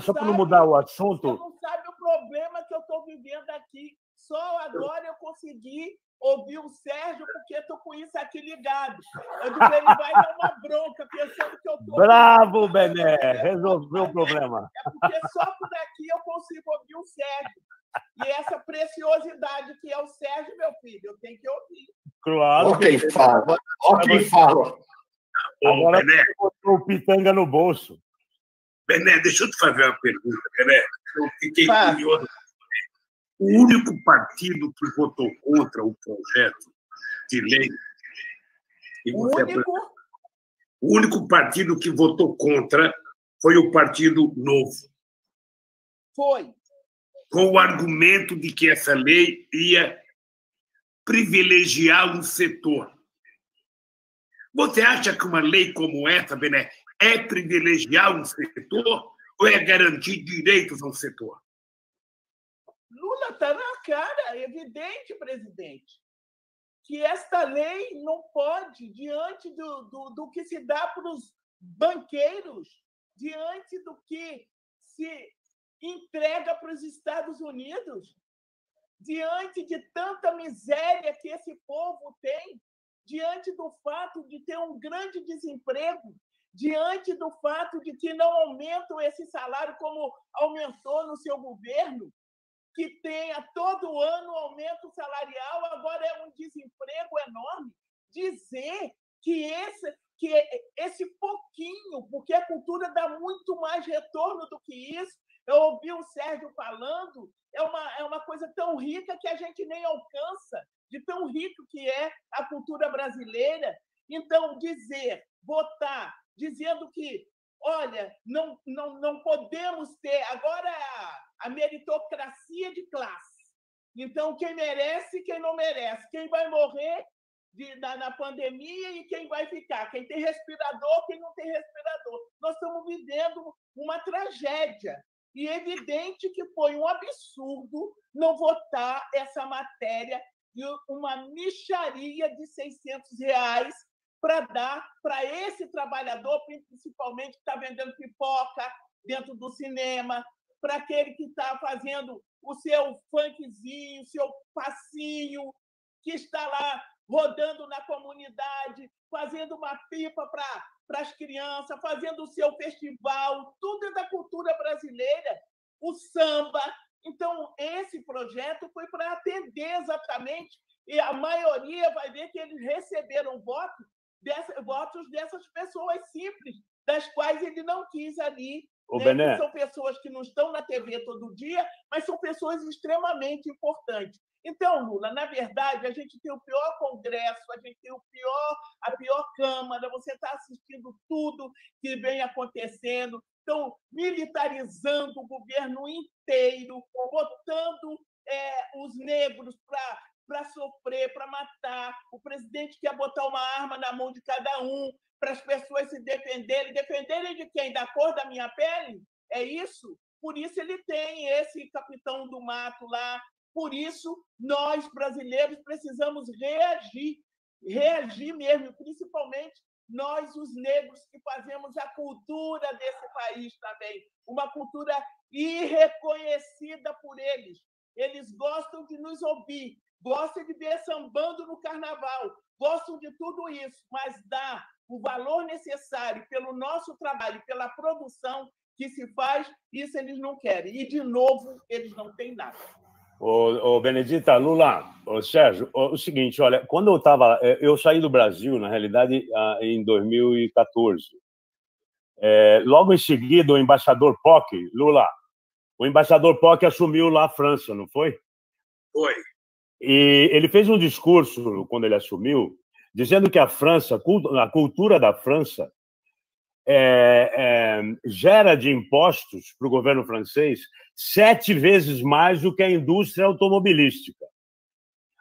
Só para não mudar o assunto. Você não sabe o problema que eu estou vivendo aqui. Só agora eu consegui ouvir o Sérgio, porque estou com isso aqui ligado. Eu digo, ele vai dar uma bronca, pensando que eu estou... Bravo, Bené! Resolveu o problema. É porque só por aqui eu consigo ouvir o Sérgio. E essa preciosidade que é o Sérgio, meu filho, eu tenho que ouvir. Claro. Ó quem fala. Ó quem fala. Agora você botou o pitanga no bolso. Bené, deixa eu te fazer uma pergunta, Bené. Eu fiquei curioso. O único partido que votou contra o projeto de lei... O único partido que votou contra foi o Partido Novo. Foi. Com o argumento de que essa lei ia privilegiar um setor. Você acha que uma lei como essa, Bené, é privilegiar um setor ou é garantir direitos ao setor? Lula está na cara, é evidente, presidente, que esta lei não pode, diante do que se dá para os banqueiros, diante do que se entrega para os Estados Unidos, diante de tanta miséria que esse povo tem, diante do fato de ter um grande desemprego, diante do fato de que não aumentam esse salário como aumentou no seu governo, que tenha todo ano aumento salarial, agora é um desemprego enorme. Dizer que esse pouquinho, porque a cultura dá muito mais retorno do que isso. Eu ouvi o Sérgio falando, é uma coisa tão rica que a gente nem alcança, de tão rico que é a cultura brasileira. Então, votar, dizendo que, olha, não podemos ter agora a meritocracia de classe. Então, quem merece e quem não merece, quem vai morrer na pandemia e quem vai ficar, quem tem respirador, quem não tem respirador. Nós estamos vivendo uma tragédia. E é evidente que foi um absurdo não votar essa matéria de uma mixaria de R$ 600 para dar para esse trabalhador, principalmente que está vendendo pipoca dentro do cinema, para aquele que está fazendo o seu funkzinho, o seu passinho, que está lá rodando na comunidade, fazendo uma pipa para as crianças, fazendo o seu festival, tudo é da cultura brasileira, o samba. Então, esse projeto foi para atender exatamente, e a maioria vai ver que eles receberam votos dessas pessoas simples, das quais ele não quis ali. Né? São pessoas que não estão na TV todo dia, mas são pessoas extremamente importantes. Então, Lula, na verdade, a gente tem o pior Congresso, a gente tem a pior Câmara, você está assistindo tudo que vem acontecendo, estão militarizando o governo inteiro, botando os negros para sofrer, para matar. O presidente quer botar uma arma na mão de cada um para as pessoas se defenderem. Defenderem de quem? Da cor da minha pele? É isso? Por isso ele tem esse capitão do mato lá. Por isso, nós, brasileiros, precisamos reagir mesmo, principalmente nós, os negros, que fazemos a cultura desse país também, uma cultura irreconhecida por eles. Eles gostam de nos ouvir, gostam de ver sambando no carnaval, gostam de tudo isso, mas dá o valor necessário pelo nosso trabalho, pela produção que se faz, isso eles não querem. E, de novo, eles não têm nada. Ô, Benedita, Lula, Sérgio, o seguinte, olha, quando eu saí do Brasil, na realidade, em 2014. Logo em seguida, o embaixador Poc, Lula, o embaixador Poc assumiu lá a França, não foi? Foi. E ele fez um discurso, quando ele assumiu, dizendo que a França, a cultura da França, gera de impostos para o governo francês 7 vezes mais do que a indústria automobilística.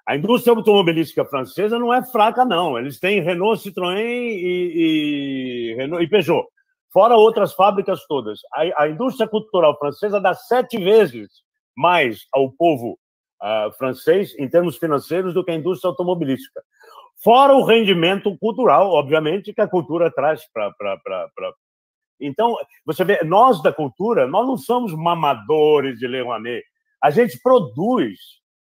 A indústria automobilística francesa não é fraca, não. Eles têm Renault, Citroën e Peugeot, fora outras fábricas todas. A indústria cultural francesa dá 7 vezes mais ao povo francês, em termos financeiros, do que a indústria automobilística. Fora o rendimento cultural, obviamente, que a cultura traz para... Então, você vê, nós da cultura, nós não somos mamadores de Lei Rouanet. A gente produz,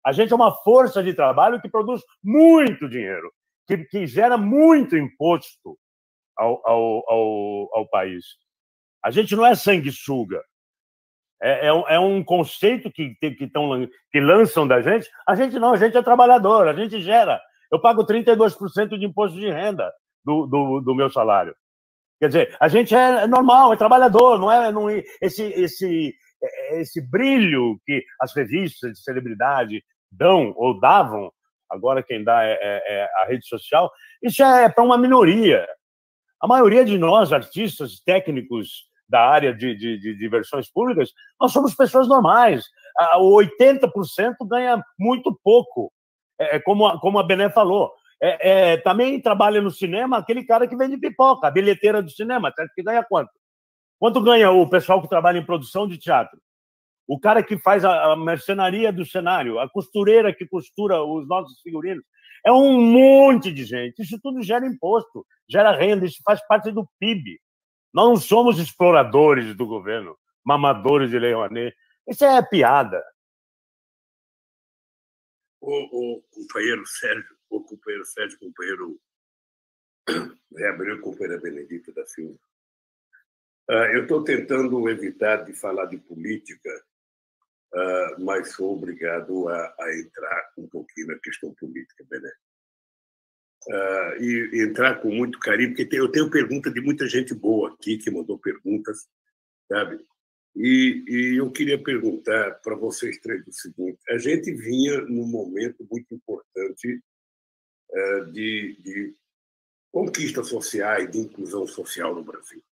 a gente é uma força de trabalho que produz muito dinheiro, que gera muito imposto ao país. A gente não é sanguessuga. É um conceito que lançam da gente. A gente não, a gente é trabalhador, a gente gera. Eu pago 32% de imposto de renda do meu salário. Quer dizer, a gente é normal, é trabalhador, não é esse brilho que as revistas de celebridade dão ou davam, agora quem dá é a rede social, isso é para uma minoria. A maioria de nós, artistas, técnicos da área de diversões públicas, nós somos pessoas normais. O 80% ganha muito pouco, como a Bené falou. Também trabalha no cinema aquele cara que vende pipoca, a bilheteira do cinema, que ganha quanto? Quanto ganha o pessoal que trabalha em produção de teatro? O cara que faz a mercenaria do cenário, a costureira que costura os nossos figurinos. É um monte de gente. Isso tudo gera imposto, gera renda, isso faz parte do PIB. Nós não somos exploradores do governo, mamadores de Lei Rouanet. Isso é piada. O companheiro Sérgio, o companheiro Abreu, companheira Benedita da Silva, eu estou tentando evitar de falar de política, mas sou obrigado a entrar um pouquinho na questão política, Bené. E entrar com muito carinho, porque eu tenho pergunta de muita gente boa aqui, que mandou perguntas, sabe? E eu queria perguntar para vocês três o seguinte: a gente vinha num momento muito importante de conquistas sociais, de inclusão social no Brasil.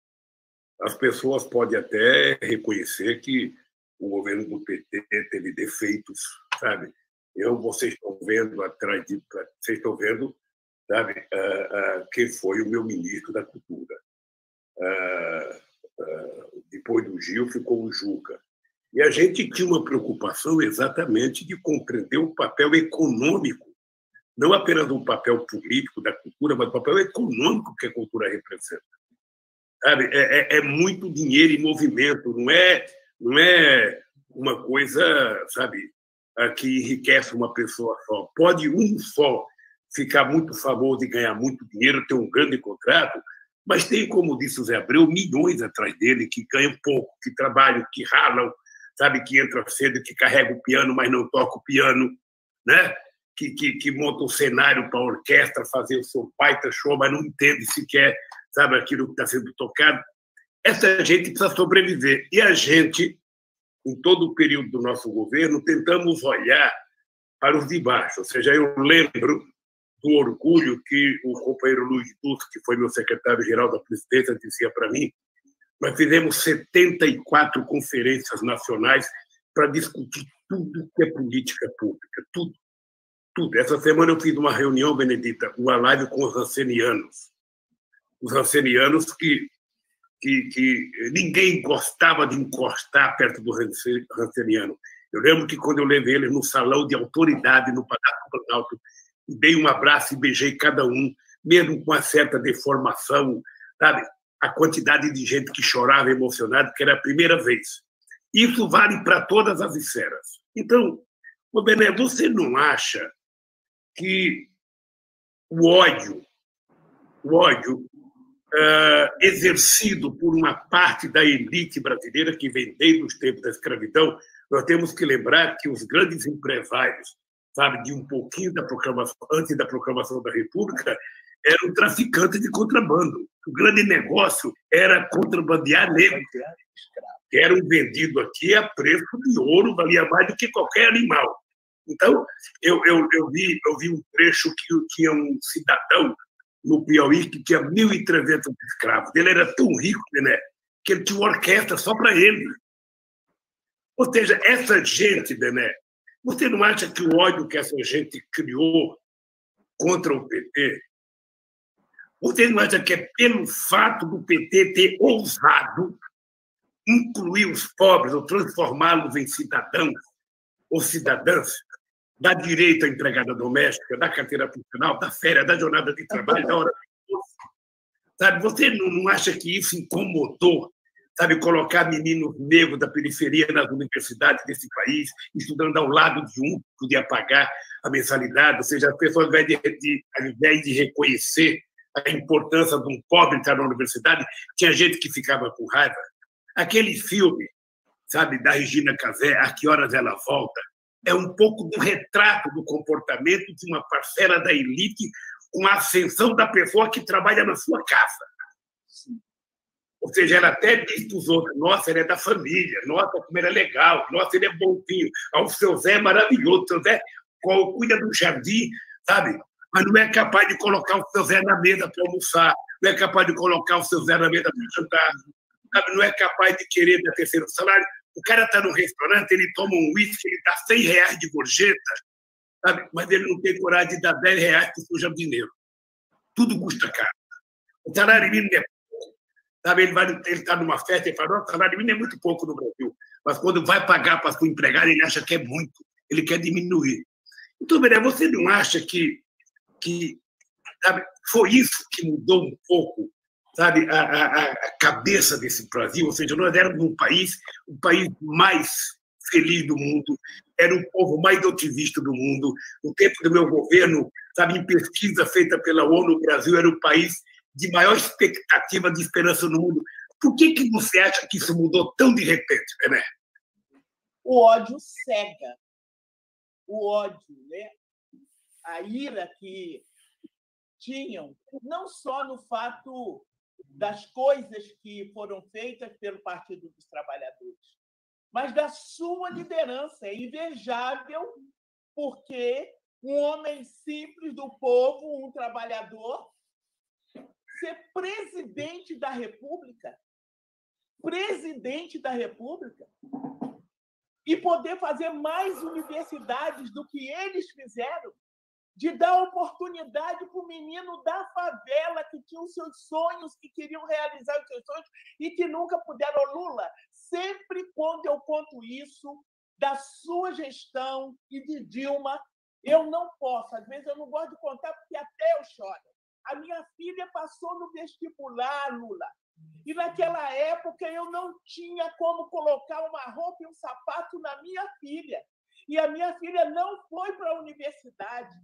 As pessoas podem até reconhecer que o governo do PT teve defeitos, sabe? Vocês estão vendo atrás de, vocês estão vendo, sabe, quem foi o meu ministro da Cultura. Depois do Gil ficou o Juca. E a gente tinha uma preocupação exatamente de compreender o papel econômico, não apenas o papel político da cultura, mas o papel econômico que a cultura representa. Sabe? É muito dinheiro em movimento, não é uma coisa, sabe, que enriquece uma pessoa só. Pode um só ficar muito famoso e ganhar muito dinheiro, ter um grande contrato, mas tem, como disse o Zé Abreu, milhões atrás dele que ganham pouco, que trabalham, que ralam, sabe, que entra cedo, que carrega o piano, mas não toca o piano, né? Que monta um cenário para a orquestra fazer o seu baita show, mas não entende sequer, sabe, aquilo que está sendo tocado. Essa gente precisa sobreviver. E a gente, em todo o período do nosso governo, tentamos olhar para os de baixo. Ou seja, eu lembro do orgulho que o companheiro Luiz Dutra, que foi meu secretário-geral da presidência, dizia para mim. Nós fizemos 74 conferências nacionais para discutir tudo que é política pública, tudo. Tudo. Essa semana eu fiz uma reunião, Benedita, uma live com os rancenianos. Os rancenianos que ninguém gostava de encostar perto do ranceniano. Eu lembro que quando eu levei eles no salão de autoridade, no Palácio do Planalto, dei um abraço e beijei cada um, mesmo com uma certa deformação, sabe? A quantidade de gente que chorava emocionada, que era a primeira vez. Isso vale para todas as esferas. Então, Bené, você não acha que o ódio exercido por uma parte da elite brasileira que vem desde os tempos da escravidão, nós temos que lembrar que os grandes empresários, sabe, de um pouquinho da proclamação, antes da proclamação da República, eram traficantes de contrabando. O grande negócio era contrabandear negros, que eram vendidos aqui a preço de ouro, valia mais do que qualquer animal. Então, eu vi um trecho que tinha um cidadão no Piauí que tinha 1.300 escravos. Ele era tão rico, né, que ele tinha uma orquestra só para ele. Ou seja, essa gente, Bené, você não acha que o ódio que essa gente criou contra o PT, você não acha que é pelo fato do PT ter ousado incluir os pobres ou transformá-los em cidadãos ou cidadãs, da direita à empregada doméstica, da carteira profissional, da férias, da jornada de trabalho, da hora de almoço? Sabe, você não acha que isso incomodou, sabe, colocar meninos negros da periferia nas universidades desse país, estudando ao lado de um que podia pagar a mensalidade? Ou seja, as pessoas, ao invés de reconhecer a importância de um pobre estar na universidade, tinha gente que ficava com raiva. Aquele filme, sabe, da Regina Casé, A Que Horas Ela Volta, é um pouco do retrato do comportamento de uma parcela da elite com a ascensão da pessoa que trabalha na sua casa. Ou seja, ela até diz para os outros: nossa, ele é da família, nossa, como ele é legal, nossa, ele é bonzinho, o seu Zé é maravilhoso, o seu Zé cuida do jardim, sabe? Mas não é capaz de colocar o seu Zé na mesa para almoçar, não é capaz de colocar o seu Zé na mesa para jantar, sabe? Não é capaz de querer dar terceiro salário. O cara está no restaurante, ele toma um uísque, ele dá R$100 de gorjeta, sabe? Mas ele não tem coragem de dar R$10 para o jardineiro. Tudo custa caro. O salário mínimo é pouco. Sabe? Ele está numa festa e fala: o salário mínimo é muito pouco no Brasil. Mas quando vai pagar para sua empregada, ele acha que é muito. Ele quer diminuir. Então, Bené, você não acha que sabe, foi isso que mudou um pouco, sabe, a cabeça desse Brasil? Ou seja, nós éramos o país mais feliz do mundo, era o povo mais otimista do mundo. No tempo do meu governo, sabe, em pesquisa feita pela ONU, o Brasil era o país de maior expectativa de esperança no mundo. Por que você acha que isso mudou tão de repente, Bené? O ódio cega. O ódio, né? A ira que tinham, não só no fato das coisas que foram feitas pelo Partido dos Trabalhadores, mas da sua liderança. É invejável, porque um homem simples do povo, um trabalhador, ser presidente da República, e poder fazer mais universidades do que eles fizeram. de dar oportunidade para o menino da favela que tinha os seus sonhos, que queriam realizar os seus sonhos e que nunca puderam. Lula, sempre quando eu conto isso da sua gestão e de Dilma, eu não posso. Às vezes eu não gosto de contar porque até eu choro. A minha filha passou no vestibular, Lula, e naquela época eu não tinha como colocar uma roupa e um sapato na minha filha. E a minha filha não foi para a universidade.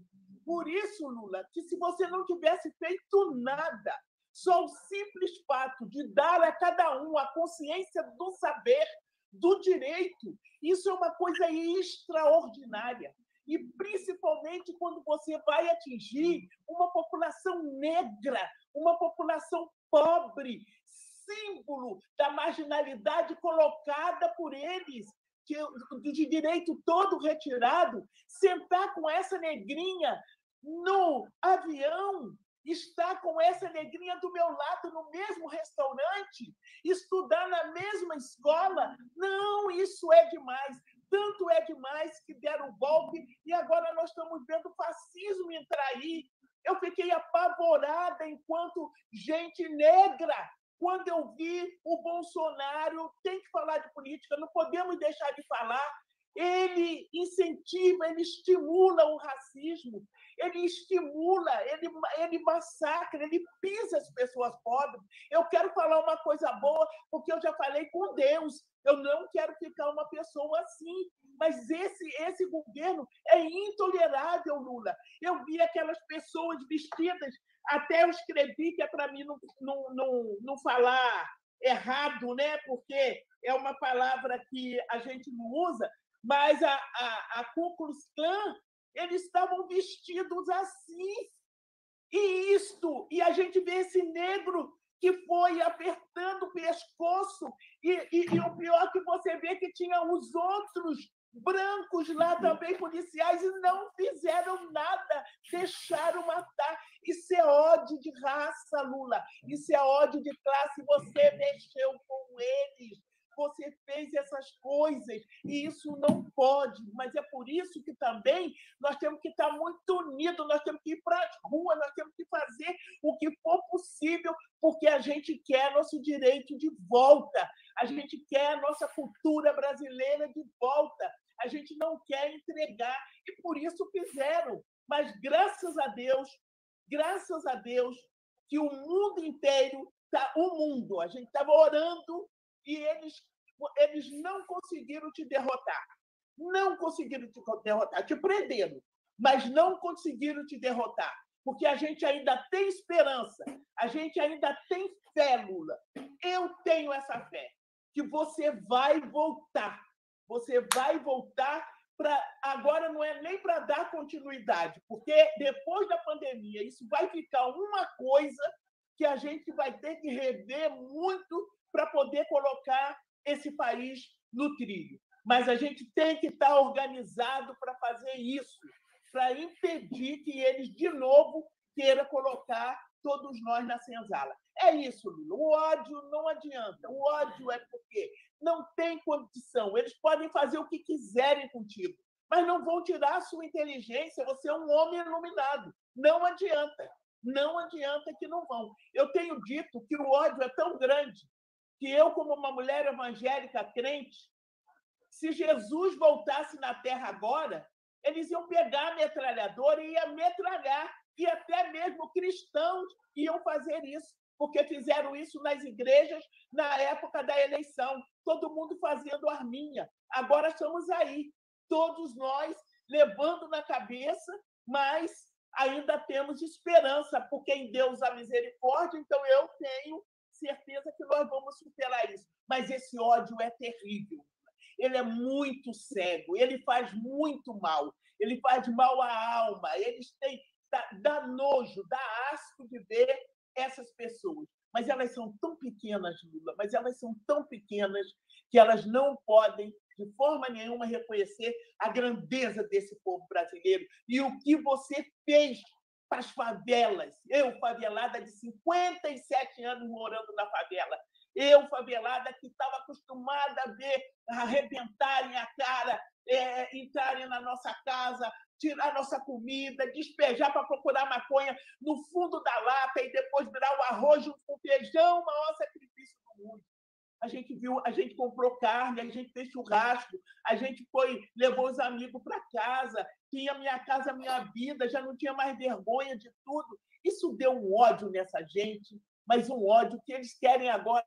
Por isso, Lula, que se você não tivesse feito nada, só o simples fato de dar a cada um a consciência do saber, do direito, isso é uma coisa extraordinária. E principalmente quando você vai atingir uma população negra, uma população pobre, símbolo da marginalidade colocada por eles, de direito todo retirado, sentar com essa negrinha no avião, estar com essa negrinha do meu lado no mesmo restaurante, estudar na mesma escola, não, isso é demais. Tanto é demais que deram o golpe e agora nós estamos vendo o fascismo entrar aí. Eu fiquei apavorada enquanto gente negra, quando eu vi o Bolsonaro, tem que falar de política, não podemos deixar de falar, ele incentiva, ele estimula o racismo, ele estimula, ele massacra, ele pisa as pessoas pobres. Eu quero falar uma coisa boa, porque eu já falei com Deus, eu não quero ficar uma pessoa assim, mas esse governo é intolerável, Lula. Eu vi aquelas pessoas vestidas, até eu escrevi que é para mim não falar errado, né? Porque é uma palavra que a gente não usa, mas a Ku Klux Klan, eles estavam vestidos assim. E a gente vê esse negro que foi apertando o pescoço, e o pior é que você vê que tinha os outros brancos lá também, policiais, e não fizeram nada, deixaram matar. Isso é ódio de raça, Lula. Isso é ódio de classe. Você mexeu com eles. Você fez essas coisas, e isso não pode. Mas é por isso que também nós temos que estar muito unidos, nós temos que ir para as ruas, nós temos que fazer o que for possível, porque a gente quer nosso direito de volta, a gente quer a nossa cultura brasileira de volta, a gente não quer entregar, e por isso fizeram. Mas graças a Deus, que o mundo inteiro, a gente estava orando, e eles não conseguiram te derrotar. Não conseguiram te derrotar. Te prenderam, mas não conseguiram te derrotar. Porque a gente ainda tem esperança. A gente ainda tem fé, Lula. Eu tenho essa fé. Que você vai voltar. Você vai voltar para... Agora não é nem para dar continuidade, porque depois da pandemia isso vai ficar uma coisa que a gente vai ter que rever muito para poder colocar esse país no trilho. Mas a gente tem que estar organizado para fazer isso, para impedir que eles, de novo, queiram colocar todos nós na senzala. É isso, Lula. O ódio não adianta. O ódio é porque não tem condição. Eles podem fazer o que quiserem contigo, mas não vão tirar a sua inteligência. Você é um homem iluminado. Não adianta. Não adianta que não vão. Eu tenho dito que o ódio é tão grande que eu, como uma mulher evangélica crente, se Jesus voltasse na Terra agora, eles iam pegar a metralhadora e iam metralhar, e até mesmo cristãos iam fazer isso, porque fizeram isso nas igrejas na época da eleição, todo mundo fazendo arminha. Agora estamos aí, todos nós levando na cabeça, mas ainda temos esperança, porque em Deus há misericórdia, então eu tenho certeza que nós vamos superar isso. Mas esse ódio é terrível. Ele é muito cego, ele faz muito mal, ele faz mal à alma, dá nojo, dá asco de ver essas pessoas. Mas elas são tão pequenas, Lula, mas elas são tão pequenas que elas não podem, de forma nenhuma, reconhecer a grandeza desse povo brasileiro e o que você fez para as favelas. Eu, favelada de 57 anos morando na favela, eu, favelada, que estava acostumada a ver arrebentarem a cara, entrarem na nossa casa, tirar nossa comida, despejar para procurar maconha no fundo da lata e depois virar o arroz junto com feijão, o maior sacrifício do mundo. A gente comprou carne, a gente fez churrasco, a gente levou os amigos para casa, tinha Minha Casa Minha Vida, já não tinha mais vergonha de tudo. Isso deu um ódio nessa gente, mas um ódio que eles querem agora